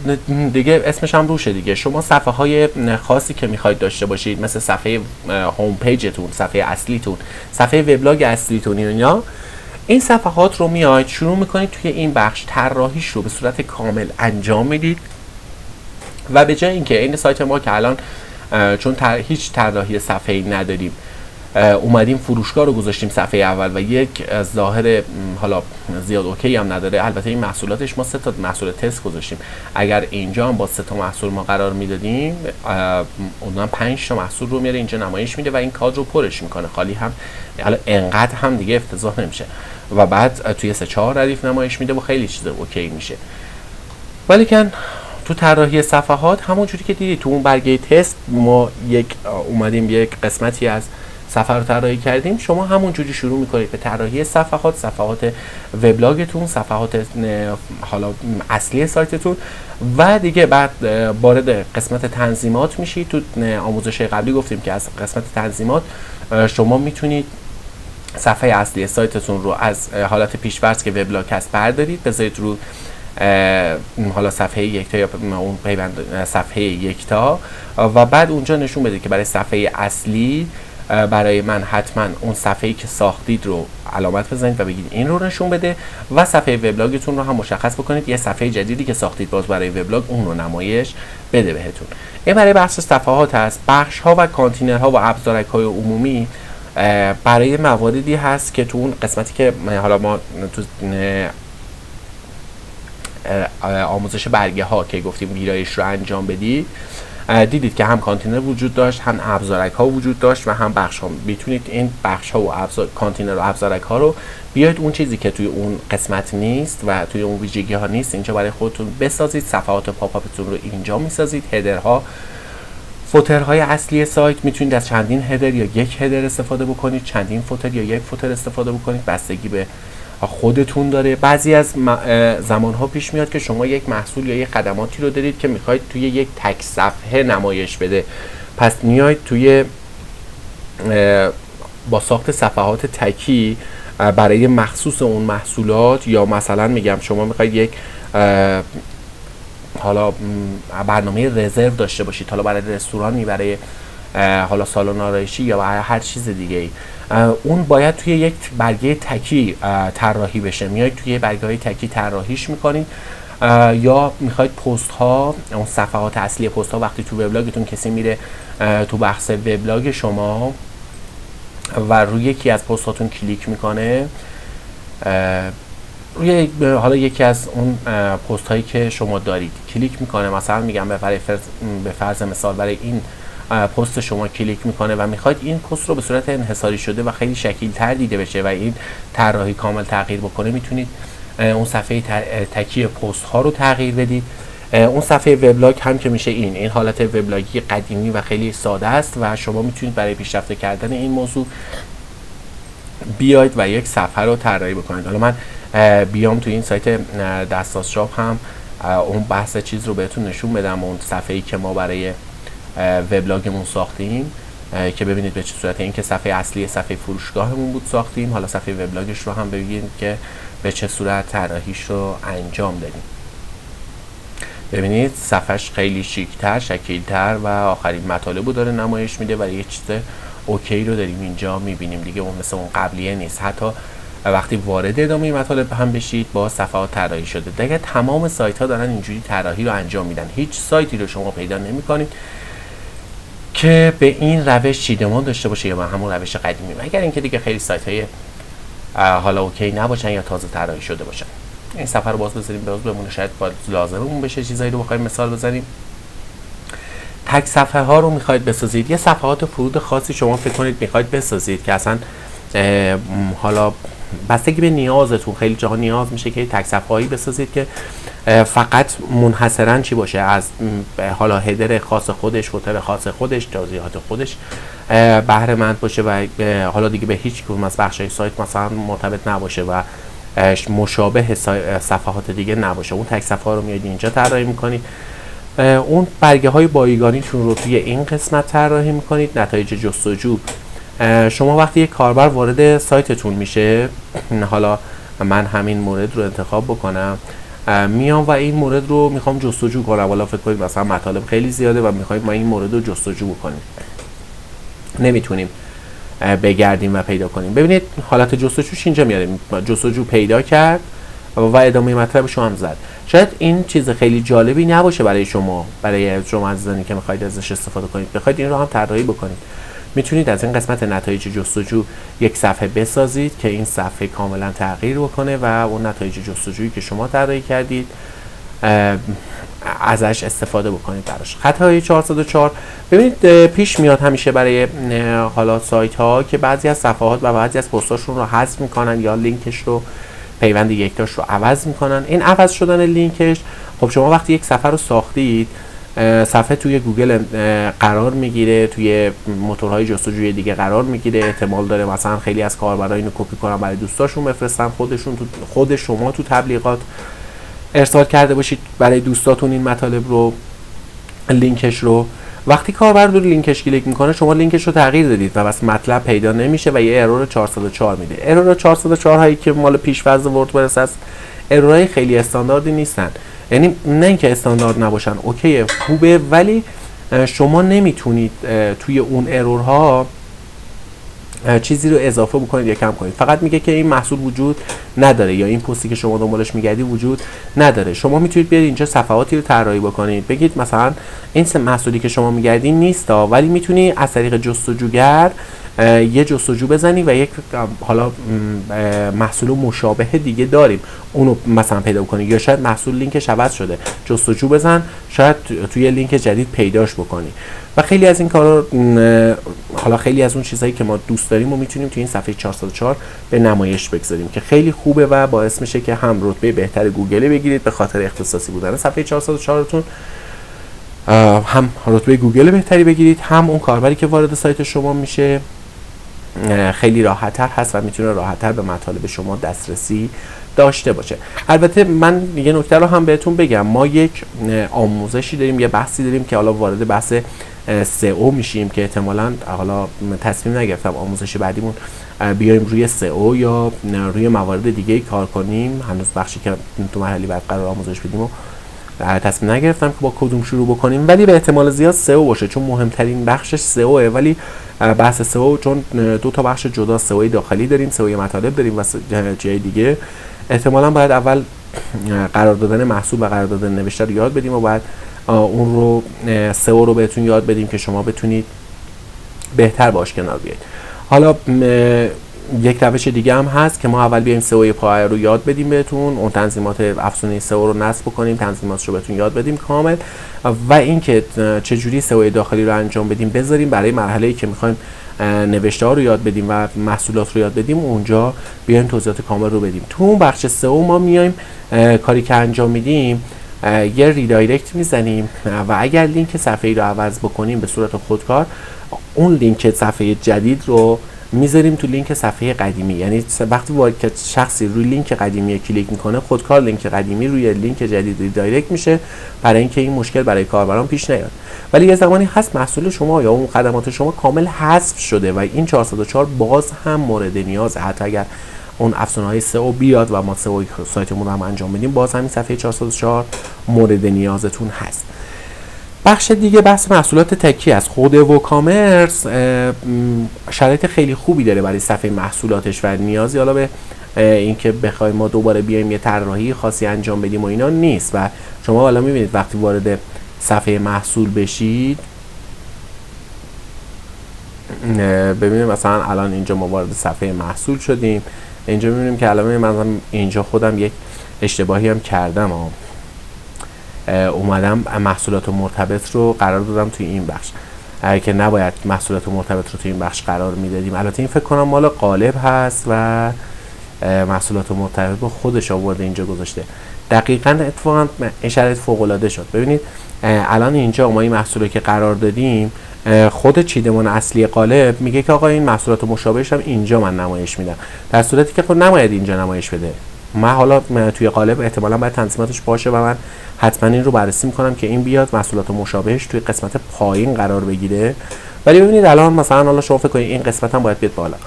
S1: دیگه اسمش هم روشه دیگه. شما صفحه های خاصی که میخواید داشته باشید مثل صفحه هوم پیجتون، صفحه اصلیتون، صفحه وبلاگ اصلیتون، این صفحات رو میاید شروع میکنید توی این بخش طراحیش رو به صورت کامل انجام میدید و به جای اینکه این سایت ما که الان چون هیچ طراحی صفحه‌ای نداریم اومدیم فروشگاه رو گذاشتیم صفحه اول و یک ظاهر حالا زیاد اوکی هم نداره. البته این محصولاتش ما 3 تا محصول تست گذاشتیم. اگر اینجا هم با 3 تا محصول ما قرار میدادیم اونم 5 تا محصول رو میاره اینجا نمایش میده و این کادر رو پرش میکنه. خالی هم حالا انقدر هم دیگه افتضاح نمیشه و بعد توی 3-4 ردیف نمایش میده و خیلی چیز اوکی میشه. ولی کن تو طراحی صفحات همونجوری که دیدید تو اون برگه تست ما اومدیم یک قسمتی از صفحه رو طراحی کردیم. شما همونجوری شروع میکنید به طراحی صفحات وبلاگتون، صفحات حالا اصلی سایتتون و دیگه بعد وارد قسمت تنظیمات میشید. تو آموزش قبلی گفتیم که از قسمت تنظیمات شما میتونید صفحه اصلی سایتتون رو از حالت پیش‌فرض که وبلاگ هست بردارید بذارید رو حالا صفحه یکتا یا اون پیوند صفحه یکتا و بعد اونجا نشون بدید که برای صفحه اصلی برای من حتما اون صفحه‌ای که ساختید رو علامت بزنید و بگید این رو نشون بده و صفحه وبلاگتون رو هم مشخص بکنید یه صفحه جدیدی که ساختید باز برای وبلاگ اون رو نمایش بده بهتون. این برای بحث صفحات هست. بخش ها و کانتینرها و ابزارک های عمومی برای مواردی هست که تو اون قسمتی که حالا ما تو آموزش برگه ها که گفتیم ویرایش رو انجام بدید دیدید که هم کانتینر وجود داشت، هم ابزارک ها وجود داشت و هم بخش ها. میتونید این بخش ها و کانتینر و ابزارک ها رو بیاید اون چیزی که توی اون قسمت نیست و توی اون ویژگی ها نیست اینجا برای خودتون بسازید. صفحات پاپ اپتون رو اینجا میسازید. هدرها، فوترهای اصلی سایت میتونید از چندین هدر یا یک هدر استفاده بکنید، چندین فوتر یا یک فوتر استفاده بکنید، بستگی به خودتون داره. بعضی از زمانها پیش میاد که شما یک محصول یا یک خدماتی رو دارید که میخواید توی یک تک صفحه نمایش بده، پس میاید توی با ساخت صفحات تکی برای مخصوص اون محصولات یا مثلا میگم شما میخواید یک حالا برنامه رزرو داشته باشید، حالا برای رستورانی، برای حالا سالن آرایشی یا برای هر چیز دیگه ای، اون باید توی یک برگه تکی طراحی بشه. میایید توی برگه های تکی طراحیش میکنید یا میخواید پست ها، اون صفحات اصلی پست ها وقتی تو وبلاگتون کسی میره تو بخش وبلاگ شما و روی یکی از پست هاتون کلیک میکنه، روی حالا یکی از اون پست هایی که شما دارید کلیک میکنه، مثلا میگم به فرض مثال برای این پست شما کلیک میکنه و میخواید این پست رو به صورت انحصاری شده و خیلی شکیل تر دیده بشه و این طراحی کامل تغییر بکنه، میتونید اون صفحه تکی پست ها رو تغییر بدید. اون صفحه وبلاگ هم که میشه این حالت وبلاگی قدیمی و خیلی ساده است و شما میتونید برای پیشرفت کردن این موضوع بیاید و یک صفحه رو طراحی بکنید. حالا من بیام تو این سایت دستاس شاپ هم اون بحث چیز رو بهتون نشون بدم، اون صفحه‌ای که ما برای وبلاگمون ساختیم که ببینید به چه صورته. این که صفحه اصلی صفحه فروشگاهمون بود ساختیم، حالا صفحه وبلاگش رو هم ببینید که به چه صورت طراحیش رو انجام دادیم. ببینید صفحهش خیلی شیک‌تر، شکیل‌تر و آخرین مطالب رو داره نمایش میده و یه چیز اوکی رو داریم اینجا میبینیم دیگه. اون مثل اون قبلیه نیست. حتی وقتی وارد ادامه مطالب هم بشید با صفحات طراحی شده. دیگه تمام سایت ها دارن اینجوری طراحی رو انجام میدن. هیچ سایتی رو شما پیدا نمی‌کنید که به این روش چیدمان داشته باشه یا همون روش قدیمی، مگر اینکه دیگه خیلی سایت های حالا اوکی نباشن یا تازه طراحی شده باشن. این صفحه رو باز بذاریم باز بمونه، شاید لازممون بشه چیزایی رو بخوایم مثال بزنیم. تک صفحه ها رو میخواید بسازید، یه صفحات فرود خاصی شما فکر کنید میخواید بسازید که اصلا حالا بستگی به نیازتون، خیلی جاها نیاز میشه که تک صفحه هایی بسازید که فقط منحصرا چی باشه، از حالا هدر خاص خودش، فوتر خاص خودش، توضیحات خودش بهره مند باشه و حالا دیگه به هیچ کدوم از بخشای سایت مثلا مرتبط نباشه و مشابه صفحات دیگه نباشه. اون تک صفحه ها رو میاد اینجا طراحی میکنید. اون برگه های بایگانیتون رو توی این قسمت طراحی میکنید. نتایج جستجو، شما وقتی یک کاربر وارد سایتتون میشه، حالا من همین مورد رو انتخاب بکنم، میام و این مورد رو میخوام جستجو کنم. حالا فکر کنید مثلا مطالب خیلی زیاده و میخوایم ما این مورد رو جستجو بکنیم، نمیتونیم بگردیم و پیدا کنیم. ببینید حالت جستجوش اینجا میاره، جستجو پیدا کرد و ادامه مطلبش رو هم زد. شاید این چیز خیلی جالبی نباشه برای شما عزیزانی که میخواید ازش استفاده کنید، بخواید این رو هم طراحی بکنید، میتونید از این قسمت نتایج جستجو یک صفحه بسازید که این صفحه کاملا تغییر بکنه و اون نتایج جستجویی که شما طراحی کردید ازش استفاده بکنید براش. خطای 404 ببینید پیش میاد همیشه برای حالا سایت ها که بعضی از صفحات و بعضی از پستاشون رو حذف میکنن یا لینکش رو، پیوند یکتاش رو عوض میکنن. این عوض شدن لینکش، خب شما وقتی یک صفحه رو ساختید، صفحه توی گوگل قرار میگیره، توی موتورهای جستجوی دیگه قرار میگیره، احتمال داره مثلا خیلی از کاربرا اینو کپی کنن برای دوستاشون بفرستن، خود شما تو تبلیغات ارسال کرده باشید برای دوستاتون این مطالب رو، لینکش رو. وقتی کاربر رو لینکش کلیک میکنه، شما لینکش رو تغییر دادید و بس مطلب پیدا نمیشه و یه ارور 404 میده. ارور 404 هایی که مال پیش‌فرض وردپرس هست، ارورای خیلی استانداردی نیستن. یعنی نه اینکه استاندارد نباشن، اوکیه، خوبه، ولی شما نمیتونید توی اون ارورها چیزی رو اضافه بکنید یا کم کنید. فقط میگه که این محصول وجود نداره یا این پستی که شما دنبالش میگردی وجود نداره. شما میتونید بیاید اینجا صفحاتی رو طراحی بکنید، بگید مثلا این محصولی که شما میگردین نیست، ولی میتونی از طریق جستجوگر یه جستجو بزنی و یک حالا محصول مشابه دیگه داریم اونو مثلا پیدا کنی، یا شاید محصول لینکش عوض شده، جستجو بزن شاید توی لینک جدید پیداش بکنی. و خیلی از این کارا، حالا خیلی از اون چیزایی که ما دوست داریم و میتونیم توی این صفحه 404 به نمایش بگذاریم که خیلی خوبه و باعث میشه که هم رتبه بهتر گوگل بگیرید به خاطر اختصاصی بودن صفحه 404 تون، هم رتبه گوگل بهتری بگیرید، هم اون کاربری که وارد سایت شما میشه خیلی راحت‌تر هست و میتونه راحت‌تر به مطالب شما دسترسی داشته باشه. البته من یه نکته رو هم بهتون بگم، ما یک آموزشی داریم، یه بحثی داریم که حالا وارد بحث SEO میشیم که احتمالاً حالا تصمیم نگرفتم آموزش بعدیمون بیایم روی SEO یا روی موارد دیگه کار کنیم. هنوز بخشی که تو مرحله بعد قرار آموزش بدیم و تصمیم نگرفتم که با کدوم شروع بکنیم، ولی به احتمال زیاد SEO باشه چون مهمترین بخشش SEOه. ولی بحث SEO چون دو تا بخش جدا، SEO داخلی داریم، SEO مطالب داریم و جای دیگه، احتمالاً باید اول قرار دادن محصول و قرار دادن نوشته رو یاد بدیم و بعد اون رو SEO رو بهتون یاد بدیم که شما بتونید بهتر باش کنار بیایید. حالا یک روش دیگه هم هست که ما اول بیایم SEO پایه رو یاد بدیم بهتون، اون تنظیمات افزونه SEO رو نصب بکنیم، تنظیماتش رو بهتون یاد بدیم کامل، و اینکه چجوری SEO داخلی رو انجام بدیم بذاریم برای مرحله‌ای که می‌خوایم نوشته ها رو یاد بدیم و محصولات رو یاد بدیم، اونجا بیایم توضیحات کامل رو بدیم. تو اون بخش SEO ما میایم کاری که انجام میدیم، یه ریدایرکت میزنیم و اگر لینک صفحه‌ای رو عوض بکنیم به صورت خودکار، اون لینک صفحه جدید رو میذاریم تو لینک صفحه قدیمی. یعنی وقتی که شخصی روی لینک قدیمی کلیک میکنه، خودکار لینک قدیمی روی لینک جدید دایرکت میشه برای اینکه این مشکل برای کاربران پیش نیاد. ولی یه زمانی هست محصول شما یا اون خدمات شما کامل حذف شده و این 404 باز هم مورد نیازه. حتی اگر اون افزونهای سئو بیاد و ما سئو سایتمون رو هم انجام بدیم، باز همین صفحه 404 مورد نیازتون هست. بخش دیگه بحث محصولات تکی است. خود ووکامرس شرایط خیلی خوبی داره برای صفحه محصولاتش و نیازی حالا به اینکه بخوایم ما دوباره بیایم یه طراحی خاصی انجام بدیم و اینا نیست. و شما حالا میبینید وقتی وارد صفحه محصول بشید، ببینیم مثلا الان اینجا ما وارد صفحه محصول شدیم. اینجا میبینیم که الان من اینجا خودم یک اشتباهی هم کردم، اومدم محصولات مرتبط رو قرار دادم توی این بخش که نباید محصولات مرتبط رو توی این بخش قرار میدادیم. البته این فکر کنم مال قالب هست و محصولات مرتبط با خودش آورده اینجا گذاشته. دقیقاً اتفاقا این شرایط فوق العاده شد. ببینید الان اینجا ما این محصولی که قرار دادیم، خود چیدمان اصلی قالب میگه که آقا این محصولات مشابهش هم اینجا من نمایش میدم، در صورتی که خود نباید اینجا نمایش بده. من حالا توی قالب احتمالاً باید تنظیماتش باشه و من حتما این رو بررسی میکنم که این بیاد محصولات مشابهش توی قسمت پایین قرار بگیره. ولی ببینید الان مثلا حالا شما فکر کنید این قسمت هم باید بیاد بالا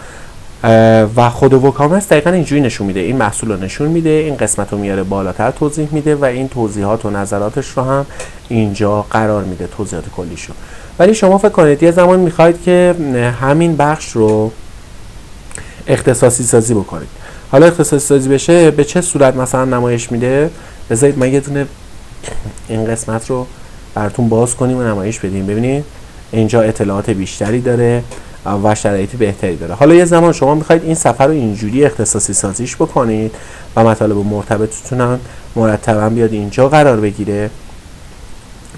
S1: و خود ووکامرس دقیقاً اینجوری نشون میده. این محصول رو نشون میده، این قسمت رو میاره بالاتر توضیح میده و این توضیحات و نظراتش رو هم اینجا قرار میده، توضیحات کلیشو. ولی شما فکر کنید یه زمان میخواید که همین بخش رو اختصاصی سازی بکنید. حالا اختصاصی سازی بشه به چه صورت مثلا نمایش میده؟ بذارید من یه دونه این قسمت رو براتون باز کنیم و نمایش بدیم. ببینید اینجا اطلاعات بیشتری داره و شرایط بهتری داره. حالا یه زمان شما میخواید این صفحه رو اینجوری اختصاصی سازیش بکنید و مطالب مرتبطتون هم مرتبا بیاد اینجا قرار بگیره.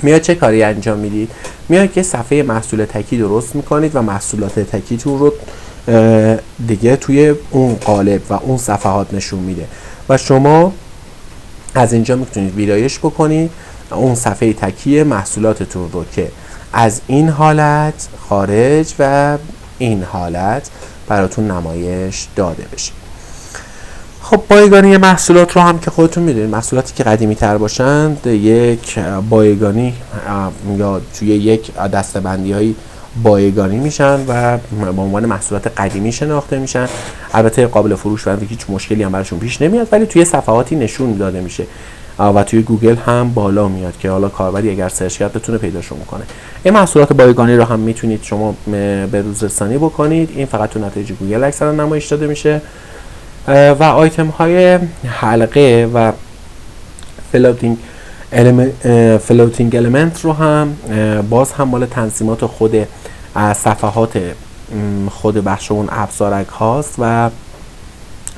S1: میاد چه کاری انجام میدید؟ میاد که صفحه محصول تکی درست میکنید و محصولات تکیتون رو دیگه توی اون قالب و اون صفحات نشون میده و شما از اینجا میتونید ویرایش بکنید اون صفحه تکی محصولاتتون رو که از این حالت خارج و این حالت براتون نمایش داده بشه. خب بایگانی محصولات رو هم که خودتون میدونید، محصولاتی که قدیمی تر باشند یک بایگانی یا توی یک دسته‌بندی های بایگانی میشن و به عنوان محصولات قدیمی شناخته میشن. البته قابل فروش و هیچ مشکلی هم براشون پیش نمیاد، ولی توی صفحاتی نشون داده میشه و توی گوگل هم بالا میاد که حالا کاربری اگر سرچ کرد بتونه پیداشون کنه. این محصولات بایگانی رو هم میتونید شما به روز رسانی بکنید. این فقط تو نتایج گوگل اکثرا نمایش داده میشه و آیتم های حلقه و فلوتینگ المنت رو هم باز هم مال تنظیمات خود صفحات خود بخش اون ابزارک هاست و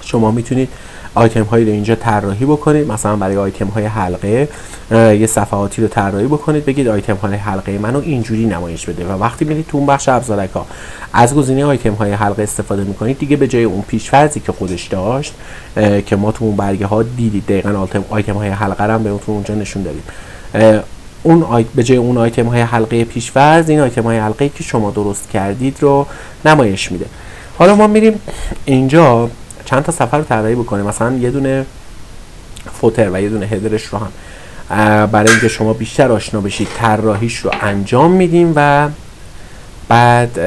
S1: شما میتونید آیتم هایی رو اینجا طراحی بکنید. مثلا برای آیتم های حلقه یه صفحاتی رو طراحی بکنید، بگید آیتم های حلقه منو اینجوری نمایش بده و وقتی میرید تو اون بخش ابزارک ها از گزینه آیتم های حلقه استفاده میکنید، دیگه به جای اون پیش‌فرضی که خودش داشت که ما تو اون برگه ها دیدید دقیقاً آیتم های حلقه رو هم بهتون اونجا نشون دادیم، اون به جای اون آیتم های حلقه پیش‌فرض این آیتم های حلقه که شما درست کردید رو نمایش میده. حالا ما میریم اینجا چند تا صفحه رو طراحی بکنیم. مثلا یه دونه فوتر و یه دونه هدرش رو هم برای اینکه شما بیشتر آشنا بشید طراحیش رو انجام میدیم و بعد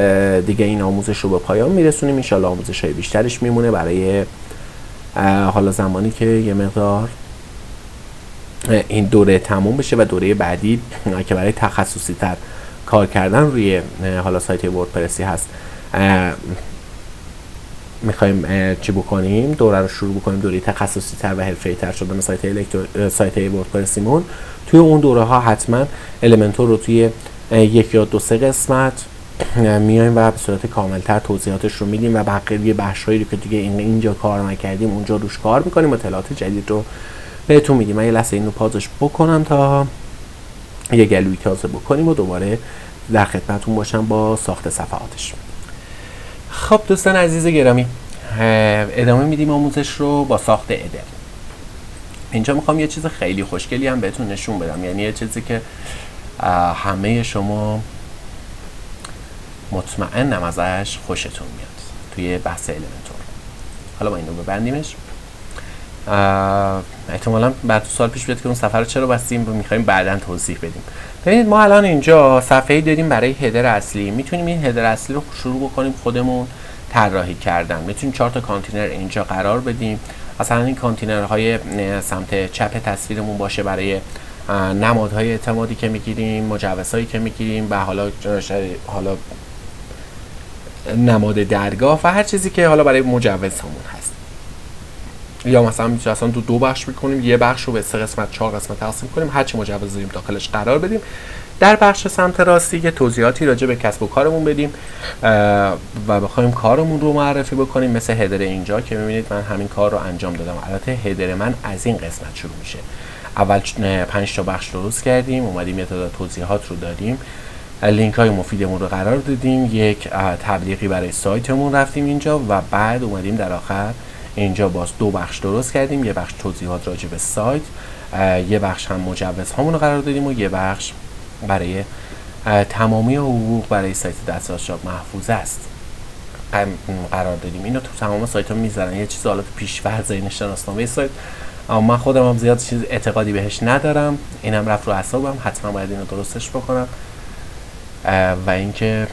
S1: دیگه این آموزش رو به پایان میرسونیم. ان شاءالله آموزش های بیشترش میمونه برای حالا زمانی که یه مقدار این دوره تموم بشه و دوره بعدی که برای تخصصی تر کار کردن روی حالا سایت وردپرسی هست میخوایم چی بکنیم، دوره رو شروع بکنیم، دوره تخصصی تر و حرفه‌ای تر شدن سایت وردپرسیمون. توی اون دوره ها حتما المنتور رو توی 1 یا 2 3 قسمت میایم و به صورت کاملتر توضیحاتش رو میدیم و بقیه بخشایی رو که دیگه اینجا کار نکردیم اونجا روش کار میکنیم و اطلاعات جدید رو بهتون میدیم. من یه لحظه اینو پازش بکنم تا یه گلوی تازه بکنیم و دوباره در خدمتتون باشم با ساخت صفحاتش. خب دوستان عزیز گرامی، ادامه میدیم آموزش رو با ساخت ادل. اینجا میخوام یه چیز خیلی خوشگلی هم بهتون نشون بدم، یعنی یه چیزی که همه شما مطمئنم ازش خوشتون میاد. توی بحث المنتور. حالا ما اینو ببندیمش. احتمالاً بعد تو سال پیش بیاد که اون صفحه رو چرا بستیم رو می‌خوایم بعداً توضیح بدیم. ببینید ما الان اینجا صفحه‌ای داریم برای هدر اصلی. میتونیم این هدر اصلی رو شروع بکنیم خودمون طراحی کردن. میتونیم 4 تا کانتینر اینجا قرار بدیم. مثلا این کانتینرهای سمت چپ تصویرمون باشه برای نمادهای اعتمادی که میگیریم، مجوزهایی که میگیریم و حالا نماد درگاه و هر چیزی که حالا برای مجوزهامون هست. یا مثلا میتونیم اصلا دو بخش بکنیم، یه بخش رو به 3 قسمت 4 قسمت تقسیم کنیم، هر چی مجوز داریم داخلش قرار بدیم. در بخش سمت راستی یه توضیحاتی راجع به کسب و کارمون بدیم و بخوایم کارمون رو معرفی بکنیم، مثل هدر اینجا که میبینید من همین کار رو انجام دادم. البته هدر من از این قسمت شروع میشه. اول 5 تا بخش درست کردیم، اومدیم یه تعداد توضیحات رو دادیم، لینک های مفیدمون رو قرار دادیم، یک تبلیغی برای سایتمون رفتیم اینجا و بعد اومدیم در آخر اینجا باز 2 بخش درست کردیم، یه بخش توضیحات راجع به سایت، یه بخش هم مجوزهامون رو قرار دادیم و یه بخش برای تمامی حقوق برای سایت دسترسیاب محفوظ است قرار دادیم. اینو تو تمام سایت ها میذارن، یه چیز حالا تو پیش‌فرض این شناسنامه سایت، اما من خودم هم زیاد چیز اعتقادی بهش ندارم، اینم رفت رو اعصابم، حتما باید اینو درستش بکنم. و اینکه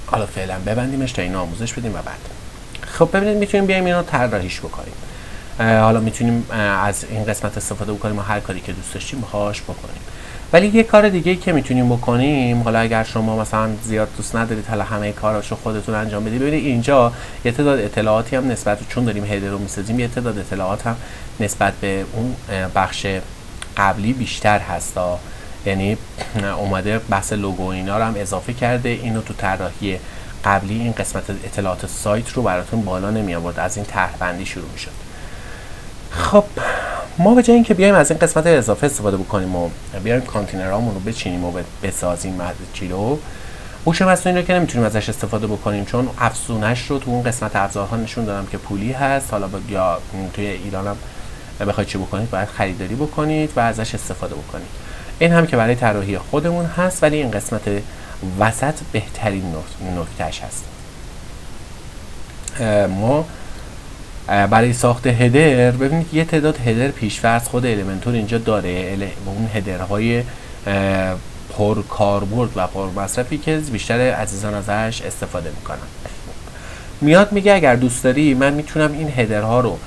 S1: حالا فعلا ببندیمش تا اینو آموزش بدیم و بعد خب ببینید میتونیم بیایم اینو طراحیش بکنیم. حالا میتونیم از این قسمت استفاده بکنیم و هر کاری که دوست داشتیم باهاش بکنیم. ولی یه کار دیگه که میتونیم بکنیم، حالا اگر شما مثلا زیاد دوست ندارید حالا همه کاراشو خودتون انجام بدید، ببینید اینجا یه تعداد اطلاعاتی هم نسبت چون داریم هدر رو میسازیم، یه تعداد اطلاعات هم نسبت به اون بخش قبلی بیشتر هستا. یعنی اومده بحث لوگو اینا رو هم اضافه کرده، اینو تو طراحی قبلی این قسمت اطلاعات سایت رو براتون بالا نمی آورد، از این طرح بندی شروع میشد. خب ما به جای اینکه بیایم از این قسمت اضافه استفاده بکنیم و بیایم کانتینرامون رو بچینیم و بسازیم چی رو، هوش مصنوعی رو که نمیتونیم ازش استفاده بکنیم چون افزونش رو تو اون قسمت ابزارها نشون دادم که پولی هست. حالا یا توی ایران هم بخواید چی بکنید باید خریداری بکنید و ازش استفاده بکنید. این هم که برای طراحی خودمون هست، ولی این قسمت وسط بهترین نکتهش هست. ما برای ساخت هدر ببینید یه تعداد هدر پیش‌فرض خود المنتور اینجا داره، اون هدرهای پر کاربرد و پر مصرفی که بیشتر عزیزان ازش استفاده میکنن. میاد میگه اگر دوست داری من میتونم این هدرها رو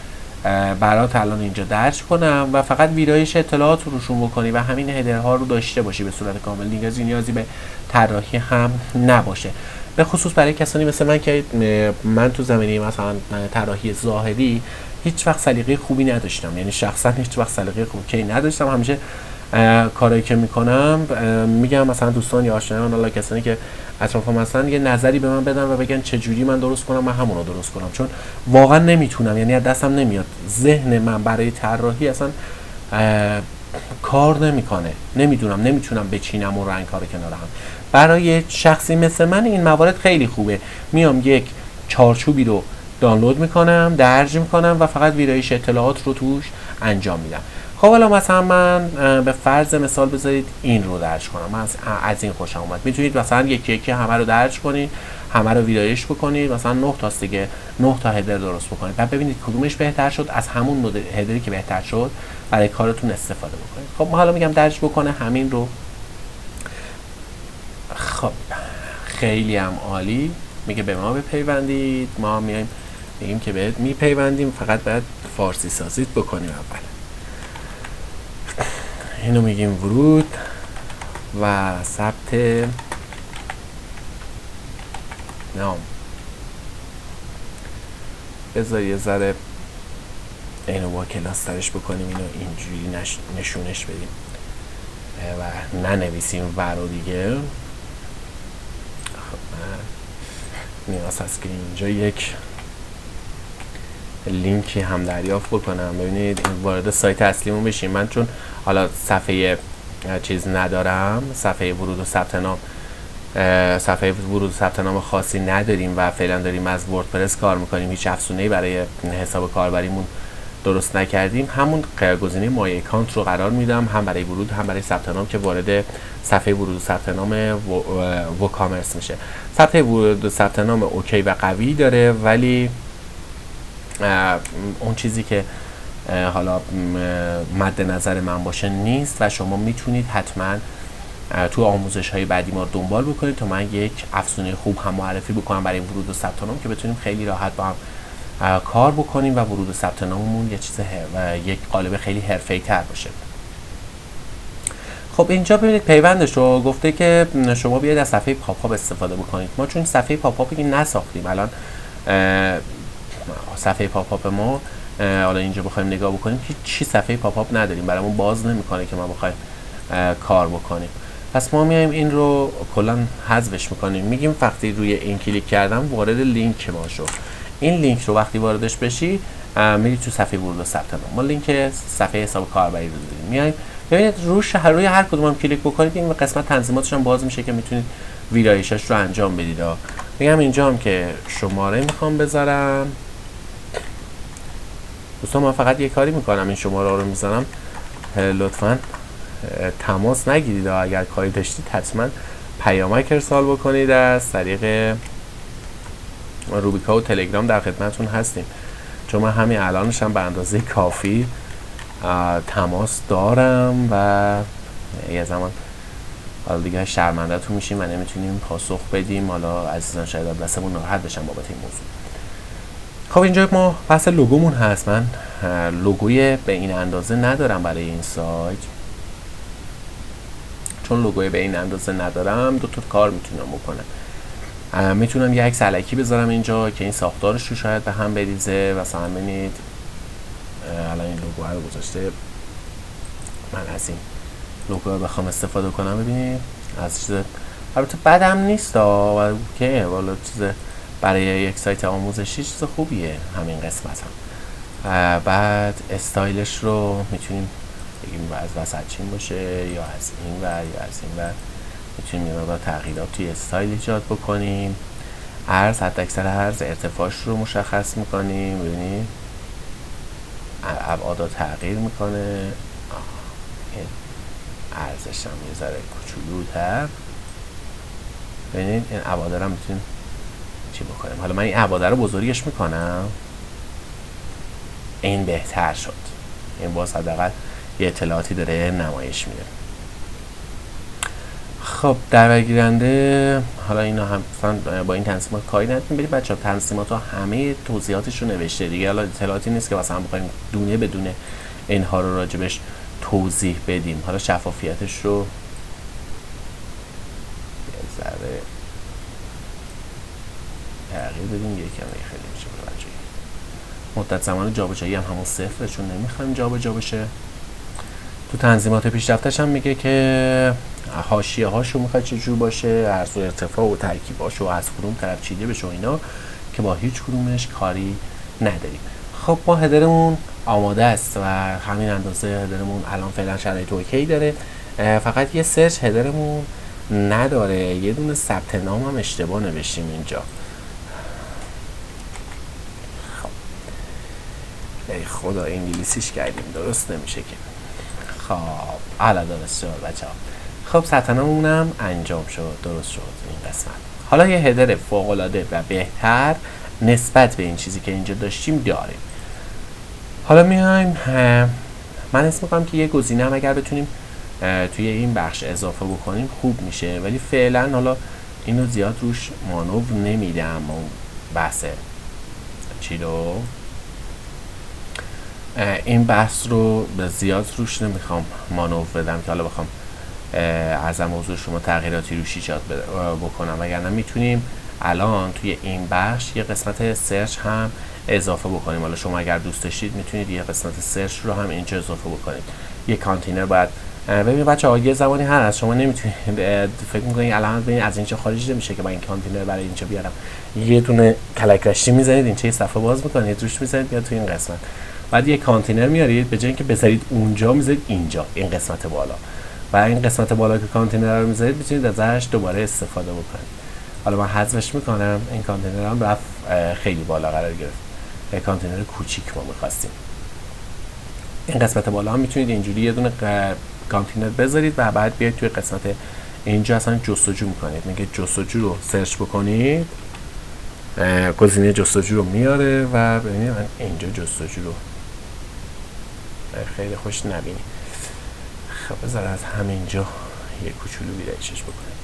S1: برات الان اینجا درج کنم و فقط ویرایش اطلاعات رو روشون بکنی و همین هدرها رو داشته باشی به صورت کامل، دیگه نیازی به طراحی هم نباشه. به خصوص برای کسانی مثل من که من تو زمینه مثلا طراحی ظاهری هیچ وقت سلیقه خوبی نداشتم، یعنی شخصا هیچ وقت سلیقه خوبی نداشتم. همیشه کارایی که میکنم میگم مثلا دوستان یا آشنایان، حالا کسانی که اطرافم هستن یه نظری به من بدن و بگن چه جوری من درست کنم، من همون رو درست کنم، چون واقعا نمیتونم، یعنی از دستم نمیاد. ذهن من برای طراحی اصلا کار نمیکنه، نمیتونم بچینم و رنگ کار کنار هم. برای شخصی مثل من این موارد خیلی خوبه، میام یک چارچوبی رو دانلود میکنم، درج میکنم و فقط ویرایش اطلاعات رو توش انجام میدم. خب حالا مثلا من به فرض مثال بذارید این رو درج کنم، من از این خوشم اومد. میتونید مثلا یکی همه رو درج کنید، همه رو ویرایش بکنید، مثلا 9 تاست دیگه، 9 تا هدر درست بکنید، بعد ببینید کدومش بهتر شد، از همون هدری که بهتر شد برای کارتون استفاده بکنید. خب ما حالا میگم درج بکنه همین رو. خب خیلی هم عالی، میگه به ما بپیوندید، ما میایم میگیم که بهت میپیوندیم، فقط باید فارسی سازیت بکنیم اول. اینو میگیم ورود و ثبت نام. بذار یه ذره اینو با کلاس ترش بکنیم، اینو اینجوری نشونش بدیم و ننویسیم ورو دیگه. خب نیاز هست که اینجا یک لینکی هم دریافت بکنم. ببینید این وارد سایت اصلیمون بشیم. من چون حالا صفحه چیز ندارم، صفحه ورود و ثبت نام خاصی نداریم و فعلا داریم از وردپرس کار میکنیم، هیچ افزونه‌ای برای حساب کاربریمون درست نکردیم همون گزینه مای اکانت رو قرار میدم، هم برای ورود هم برای ثبت نام، که وارد صفحه ورود و ثبت نام ووکامرس میشه. صفحه ورود و ثبت نام اوکی و قوی داره، ولی اون چیزی که حالا مد نظر من باشه نیست و شما میتونید حتما تو آموزش های بعدی ما رو دنبال بکنید تا من یک افزونه خوب هم معرفی بکنم برای ورود و ثبت نام، که بتونیم خیلی راحت با هم کار بکنیم و ورود و ثبت ناممون یه چیز یک قالب خیلی حرفه‌ای تر باشه. خب اینجا ببینید پیوندش رو گفته که شما بیاید از صفحه پاپ آپ استفاده بکنید. ما چون صفحه پاپ آپی نساختیم الان، صفحه پاپ آپ ما حالا اینجا بخوایم نگاه بکنیم که چی صفحه پاپ آپ نداریم، برامون باز نمیکنه که ما بخوایم کار بکنیم. پس ما میایم این رو کلا حذفش میکنیم، میگیم وقتی روی این کلیک کردم وارد لینک ما شو. این لینک رو وقتی واردش بشی میرید تو صفحه ورود و ثبت نام. ما لینک صفحه حساب کاربری رو داریم، میایم ببینید روی هر کدوم هم کلیک بکنید این قسمت تنظیماتش هم باز میشه که میتونید ویرایشش رو انجام بدید. میگم اینجا هم که شماره میخوام بذارم. دوستان من فقط یه کاری میکنم، این شماره رو میذارم، لطفاً تماس نگیرید. اگر کاری داشتید حتما پیامک ارسال بکنید، از طریق روبیکا و تلگرام در خدمتتون هستیم، چون من همین الانش هم به اندازه کافی تماس دارم و یه زمان حالا دیگه شرمنده‌تون میشیم و نمیتونیم پاسخ بدیم. حالا عزیزان شاید دستمون ناراحت بشن بابت این موضوع. خب اینجا ما بحث لوگومون هست. من لوگوی به این اندازه ندارم برای این سایت، چون لوگوی به این اندازه ندارم دو تا کار میتونم بکنم. میتونم یه عکس الکی بذارم اینجا که این ساختارش رو شاید به هم بریزه. مثلا ببینید الان این لوگو رو گذاشته، من از این لوگو رو بخوام استفاده کنم ببینید از چیز البته بدم نیست و که والا چیز برای یک سایت آموزشی چیز خوبیه همین قسمت هم. بعد استایلش رو میتونیم بگیم از وسط چین باشه یا از این ور یا از این ور، میتونیم یه مقدار تغییرات توی استایل ایجاد بکنیم. عرض حداکثر عرض ارتفاعش رو مشخص میکنیم، ببینید ابعاد تغییر میکنه. این عرضش هم یه ذره کوچولوتر، ببینید این ابعاد رو میتونیم چی بکنیم. حالا من این ابعاد رو بزرگش میکنم، این بهتر شد. این باز حداقل یه اطلاعاتی داره نمایش میده. خب درگیرنده حالا اینا هم با این تنظیمات کاری نداریم. برید بچه‌ها تنظیمات ها همه توضیحاتش رو نوشته دیگه، حالا اطلاعاتی نیست که مثلا بخوایم دونه بدونه اینها رو راجبش توضیح بدیم. حالا شفافیتش رو یه ذره تغییر بدیم، یکم خیلی میشه بچه‌ها. مدت زمان جابجایی هم همون صفره چون نمیخوایم جابجا بشه. تو تنظیمات پیشرفتش هم میگه که حاشیه هاشو میخواد چجور باشه، عرض و ارتفاع و ترکیباشو از کدوم طرف چیده بشه و اینا، که با هیچ کدومش کاری نداریم. خب ما هدرمون آماده است و همین اندازه هدرمون الان فعلا شرایط اوکی داره. فقط یه سرچ هدرمون نداره، یه دونه ثبت نام هم اشتباه نوشتیم اینجا. خب ای خدا انگلیسیش کردیم درست نمیشه که. خب حالا درست شد بچه ها. خب ثبت ناممونم انجام شد، درست شد این قسمت. حالا یه هدر فوق‌العاده و بهتر نسبت به این چیزی که اینجا داشتیم داریم. حالا میایم، من اسم میکنم که یه گزینه هم اگر بتونیم توی این بخش اضافه بکنیم خوب میشه، ولی فعلا حالا اینو زیاد روش مانور نمیدم. اون بحث چی رو این بحث رو به زیاد روش نمیخوام مانور بدم که حالا بخوام از موضوع شما تغییراتی روش ایجاد بکنم. وگرنه میتونیم الان توی این بخش یه قسمت سرچ هم اضافه بکنیم. حالا شما اگر دوست داشتید میتونید یه قسمت سرچ رو هم اینجا اضافه بکنید. یه کانتینر باید ببینید بچه‌ها، یه زمانی هست شما نمیتونید فکر می‌کنید الان ببینید از اینجا خارج نمیشه که من این کانتینر برای اینجا بیارم. یه دونه کلک رشتی میزنید اینجا، یه صفحه باز می‌کنید روش می‌زنید بیاد تو این قسمت. بعد یه کانتینر میارید، به جای اینکه بذارید اونجا میذارید اینجا این قسمت بالا، و این قسمت بالا که کانتینر رو میذارید میتونید ازش دوباره استفاده بکنید. حالا من حذفش میکنم، این کانتینر هم رفت خیلی بالا قرار گرفت. کانتینر کوچیک ما میخواستیم. این قسمت بالا هم میتونید اینجوری یه دونه کانتینر بذارید و بعد بیاید توی قسمت اینجا اصلا جستجو میکنید، میگه جستجو رو سرچ بکنید، گزینه جستجو رو میاره و ببینید من اینجا جستجو رو خیلی خوش نبینی. خب بذار از همینجا یه کوچولو ویرایشش بکنیم،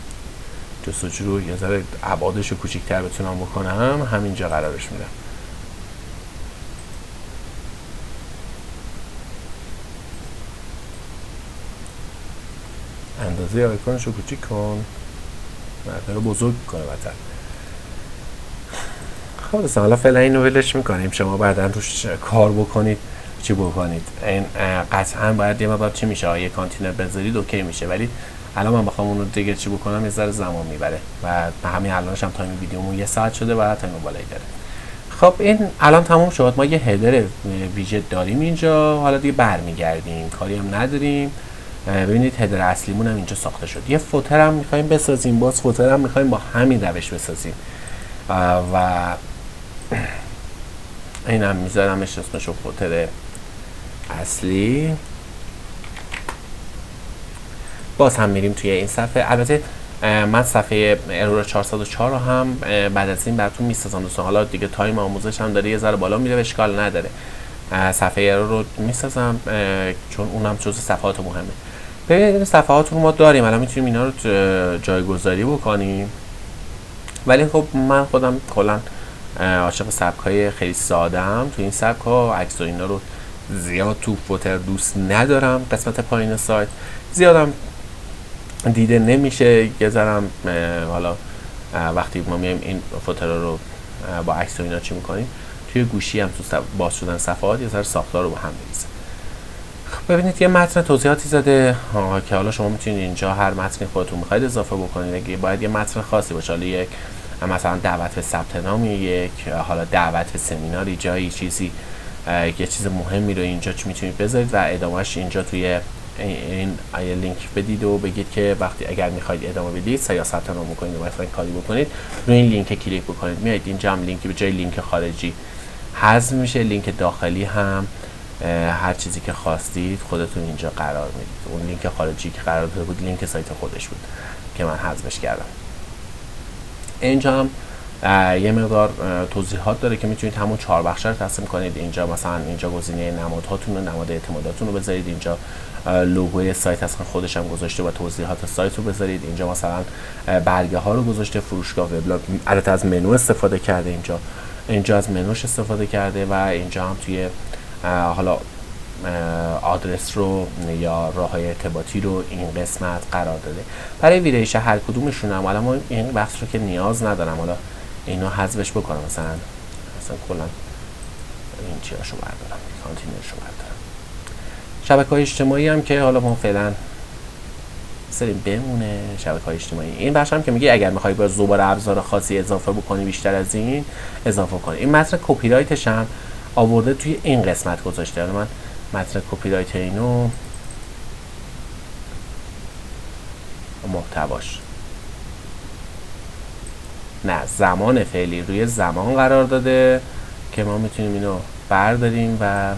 S1: جستجو رو یه ذره ابعادش رو کوچیک‌تر بتونم بکنم، همینجا قرارش میدم. اندازه آیکونش رو کوچیک کن، مرده رو بزرگ کنه وطن. خب بسید حالا فعلا اینو ولش میکنیم، شما بعدا روش کار بکنید چی بکنید. این قطعا باید یه مقدار چی میشه، یه کانتینر بذارید اوکی میشه، ولی الان من بخوام اون رو دیگه چی بکنم یه ذره زمان میبره و همین الانش هم تایم ویدیومون 1 ساعت شده و تایم بالایی داره. خب این الان تموم شد، ما یه هدر ویژت داریم اینجا، حالا دیگه برمیگردیم کاری هم نداریم. ببینید هدر اصلیمون هم اینجا ساخته شد. یه فوتر هم میخوایم بسازیم، باز فوتر هم میخوایم با همین روش بسازیم و این هم میذارمش اسمشو فوتر اصلی. باز هم میریم توی این صفحه. البته من صفحه ارور 404 رو هم بعد از این براتون میسازم دوستان، حالا دیگه تایم آموزش هم داره یه ذره بالا میره، اشکال نداره. صفحه ارور رو میسازم چون اونم جزء صفحات مهمه. ببینید صفحات رو ما داریم، الان میتونیم اینا رو جایگذاری بکنیم، ولی خب من خودم کلا عاشق سبک‌های خیلی ساده ام. تو این سبک‌ها عکس و اینا رو زیاد تو فوتر دوست ندارم، قسمت پایین سایت زیادم دیده نمیشه. یه ذرم حالا وقتی ما میایم این فوتر رو با عکس و اینا چی می‌کنیم، توی گوشی هم تو باز شدن صفحات یه ذره ساختار رو با هم می‌ریزه. ببینید یه متن توضیحاتی زده که حالا شما میتونید اینجا هر متنی خودتون میخواید اضافه بکنید. اگه باید یه متن خاصی باشه، حالا یک مثلا دعوت به ثبت نام، یک حالا دعوت به سمیناری، جایی چیزی یه چیز مهمی رو اینجا میتونید بذارید و ادامهش اینجا توی این لینک بدید و بگید که وقتی اگر میخواید ادامه بدید یا ثبت نام بکنید و مثلا کاری بکنید روی این لینک کلیک بکنید. میایید اینجا هم لینک به جای لینک خارجی حذف میشه، لینک داخلی هم هر چیزی که خواستید خودتون اینجا قرار میدید. اون لینک خارجی که قرار داده بود لینک سایت خودش بود که من حذفش کردم. اینجا هم یه مقدار توضیحات داره که میتونید همون 4 بخش رو تقسیم کنید. اینجا مثلا اینجا گزینه نمادهاتون و نماد اعتماداتون رو بذارید، اینجا لوگوی سایت اصلا خودش هم گذاشته و توضیحات سایت رو بذارید، اینجا مثلا برگه ها رو گذاشته، فروشگاه وبلاگ البته از منو استفاده کرده، اینجا از منوش استفاده کرده و اینجا هم توی حالا آدرس رو یا راههای ارتباطی رو این قسمت قرار داده. برای ویرایش هر کدومشون هم حالا ما این بخش رو که نیاز ندارم، حالا اینو حذفش بکنم، مثلا کلا این چیاشو بردارم، کانتینرشو بردارم. شبکه‌های اجتماعی هم که حالا ما فعلا سریم بمونه. شبکه‌های اجتماعی این بخش هم که میگه اگر می‌خوای با دوباره ابزار خاصی اضافه بکنی بیشتر از این اضافه کنی. این متن کپی رایتش هم آورده توی این قسمت گذاشته. من متن کپی رایت اینو محتواش نه زمان فعلی روی زمان قرار داده که ما میتونیم اینو برداریم و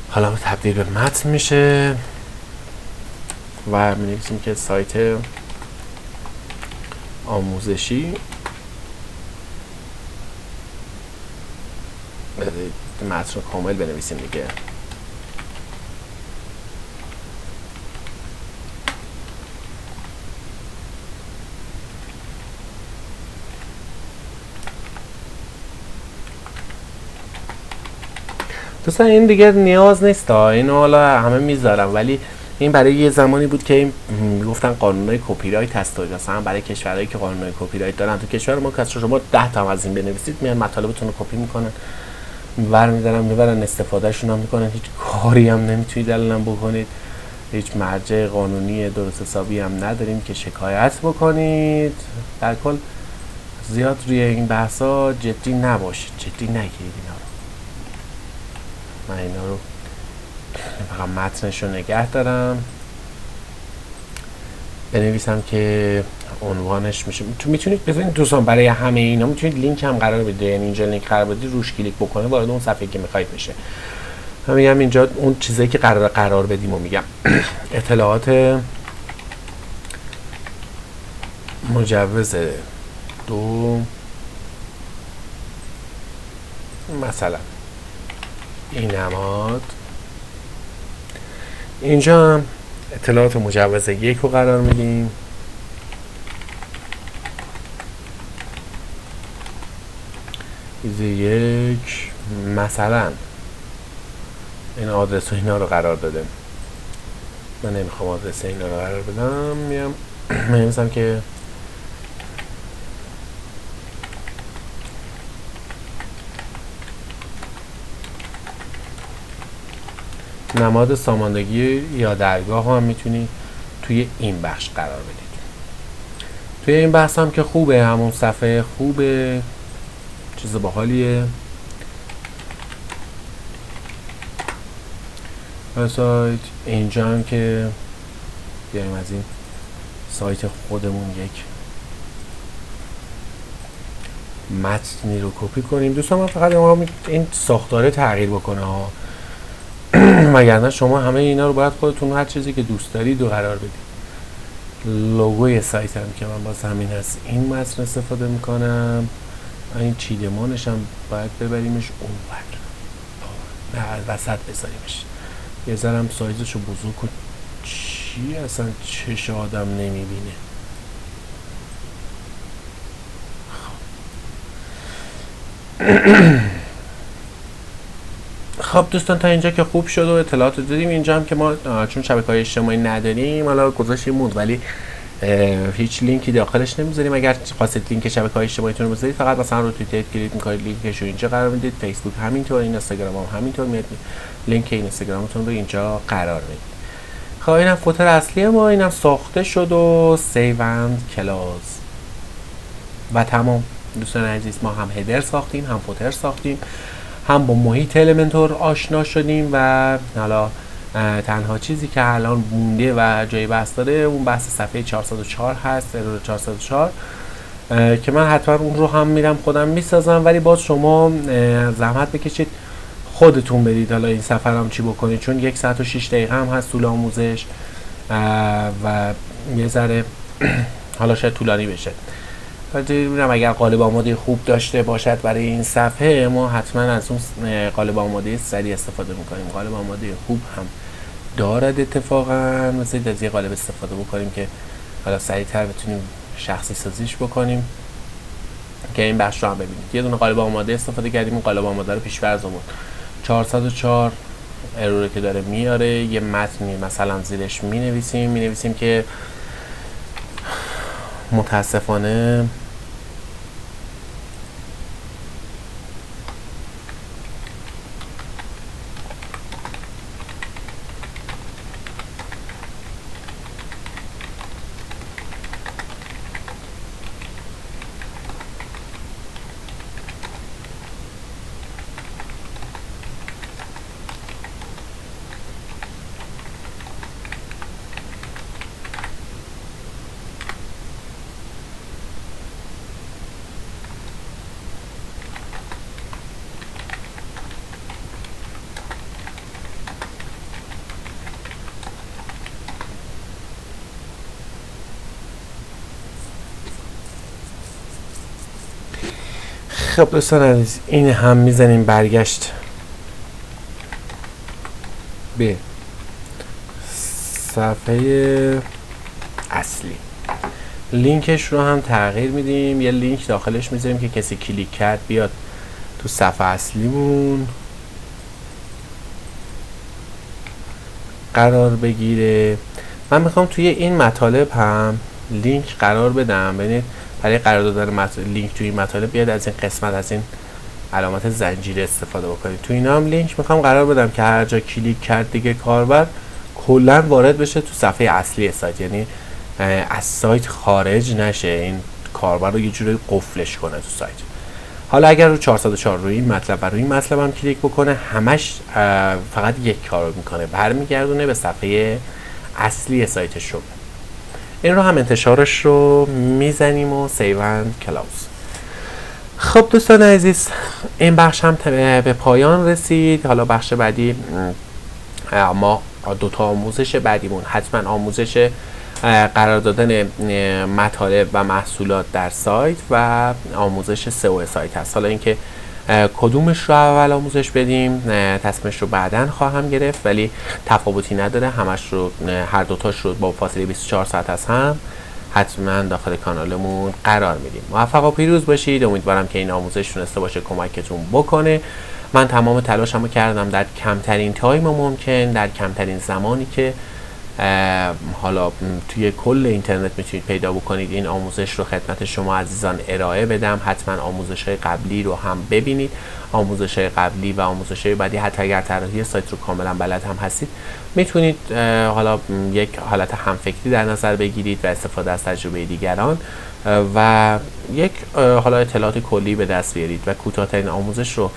S1: حالا تبدیل به متن میشه و می‌نویسیم که سایت آموزشی متن رو کامل بنویسیم دیگه. دوستان این دیگه نیاز نیست اینو حالا همه میذارم، ولی این برای یه زمانی بود که میگفتن قانونای کپی رایت هست مثلا برای کشورهایی که قانونای کپی رایت دارن. تو کشور ما که شما 10 تا از این بنویسید میان مطالبتون رو کپی میکنن میبرن استفادهشون هم میکنن، هیچ کاری هم نمیتونید الان بکنید، هیچ مرجع قانونی درست حسابی هم نداریم که شکایت بکنید. در کل زیاد روی این بحثا جدی نباشید، جدی نگیرید اینا رو. من اینا رو فقط متنش رو نگه دارم، بنویسم که عنوانش میشه. میتونید ببینید دوستان برای همه اینا میتونید لینک هم قرار بدید، یعنی اینجا لینک قرار بدید روش کلیک بکنه وارد اون صفحه که میخواید بشه. من میگم اینجا اون چیزایی که قرار بدیم و میگم اطلاعات مجوز 2 مثلا این نماد، اینجا هم اطلاعات مجوز 1 رو قرار میدیم، یک مثلا این آدرس و اینا رو قرار داده. من نمیخوام آدرس اینا رو قرار بدم، میام می‌نویسم که نماد ساماندگی یا درگاه هم میتونی توی این بخش قرار بدید. توی این بحث هم که خوبه، همون صفحه خوبه، چیز باحالیه. سایت اینجا هم که بیایم از این سایت خودمون یک متنی رو کپی کنیم. دوستان من فقط این ساختاره تغییر بکنه ها، وگرنه شما همه اینا رو باید خودتون هر چیزی که دوست دارید رو قرار بدید. لوگوی سایت هم که من باز همین هست، این متن استفاده میکنم. این چیدمانش هم باید ببریمش اونور، نه وسط بذاریمش. یه ذرم سایزشو بزرگ کن، چی اصلا چش آدم نمیبینه. خب دوستان تا اینجا که خوب شد و اطلاعات رو دادیم. اینجا هم که ما چون شبکه‌های اجتماعی نداریم حالا گذاشتیم موند، ولی هیچ لینکی داخلش نمیذاریم. اگر خواستید لینک شبکه‌های اجتماعیتون رو بذارید فقط مثلا رو توییتر کلیک می‌کنید، لینکش رو اینجا قرار میدید، فیسبوک همینطور، اینستاگرام هم همینطور، میاد لینک اینستاگرامتون رو اینجا قرار میدید. خب اینم فوتر اصلی ما، اینم ساخته شد و سیو اند کلاس و تمام. دوستان عزیز ما هم هدر ساختیم، هم فوتر ساختیم، هم با محیط المنتور آشنا شدیم و حالا تنها چیزی که الان مونده و جای بحث داره اون بحث صفحه 404 هست، ارور 404 که من حتما اون رو هم میرم خودم میسازم، ولی باز شما زحمت بکشید خودتون برید حالا این سفر هم چی بکنید، چون 1 ساعت و 6 دقیقه هم هست طول آموزش و یه ذره حالا شاید طولانی بشه. میرم اگر قالب آماده خوب داشته باشد برای این صفحه، ما حتما از اون قالب آماده سریع استفاده میکنیم. قالب آماده خوب هم دارد اتفاقا، مثل از یه قالب استفاده بکنیم که حالا سریعتر بتونیم شخصی سازیش بکنیم که این بخش رو هم ببینید. یه دونه قالب آماده استفاده کردیم، اون قالب آماده رو پیش‌فرض آورد 404 اروری که داره میاره. یه متنی مثلا زیرش مینویسیم که متاسفانه خب دوستان عزیز این هم میزنیم برگشت به صفحه اصلی. لینکش رو هم تغییر میدیم، یه لینک داخلش میذاریم که کسی کلیک کرد بیاد تو صفحه اصلیمون قرار بگیره. من میخوام توی این مطالب هم لینک قرار بدم، ببینید برای قرار دادن لینک توی این مطالب بیاد از این قسمت، از این علامت زنجیره استفاده بکنید. توی اینا هم لینک میخوام قرار بدم که هر جا کلیک کرد دیگه کاربر کلا وارد بشه تو صفحه اصلی سایت، یعنی از سایت خارج نشه، این کاربر رو یه جوری قفلش کنه تو سایت. حالا اگر رو 404 روی این مطلب و روی این مطلب هم کلیک بکنه همش فقط یک کار میکنه، برمیگردونه به صفحه اصلی سایتش رو. این رو هم انتشارش رو میزنیم و سیو اند کلاس. خب دوستان عزیز، این بخش هم به پایان رسید. حالا بخش بعدی ما دوتا آموزش بعدیمون حتما آموزش قرار دادن مطالب و محصولات در سایت و آموزش سئو سایت هست. حالا اینکه کدومش رو اول آموزش بدیم تصمیمش رو بعداً خواهم گرفت، ولی تفاوتی نداره، همش رو هر دوتاش رو با فاصله 24 ساعت از هم حتما داخل کانالمون قرار میدیم. موفق و پیروز باشید. امیدوارم که این آموزش تونسته باشه کمکتون بکنه. من تمام تلاشمو کردم در کمترین تایم ممکن، در کمترین زمانی که حالا توی کل اینترنت میتونید پیدا بکنید، این آموزش رو خدمت شما عزیزان ارائه بدم. حتما آموزش‌های قبلی رو هم ببینید، آموزش‌های قبلی و آموزش‌های بعدی. حتی اگر طراحی سایت رو کاملا بلد هم هستید، میتونید حالا یک حالت همفکری در نظر بگیرید و استفاده از تجربه دیگران و یک حالا اطلاعات کلی به دست بیارید و کوتاه‌ترین آموزش رو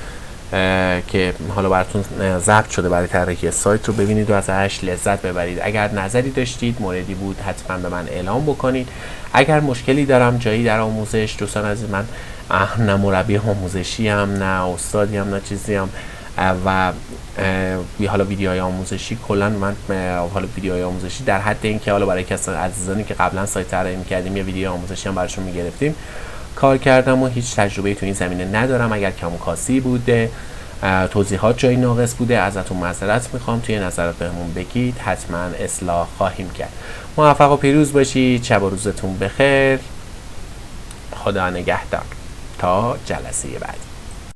S1: که حالا براتون ضبط شده برای طراحی سایت رو ببینید و ازش لذت ببرید. اگر نظری داشتید، موردی بود، حتما به من اعلام بکنید. اگر مشکلی دارم جایی در آموزش، دوستان عزیز، من نه مربی آموزشی ام، نه استادی ام، نه چیزی ام و حالا ویدیوهای آموزشی کلا من حالا ویدیوهای آموزشی در حد این که حالا برای کسان عزیزانی که قبلا سایت طراحی می‌کردیم یا ویدیو آموزشی هم براشون می‌گرفتیم کار کردم و هیچ تجربه‌ای تو این زمینه ندارم. اگر کم و کاسی بوده، توضیحات جایی ناقص بوده، ازتون معذرت میخوام. توی نظرات بهمون بگید، حتما اصلاح خواهیم کرد. موفق و پیروز باشید. شب و روزتون بخیر. خدا نگهدار تا جلسه بعدی.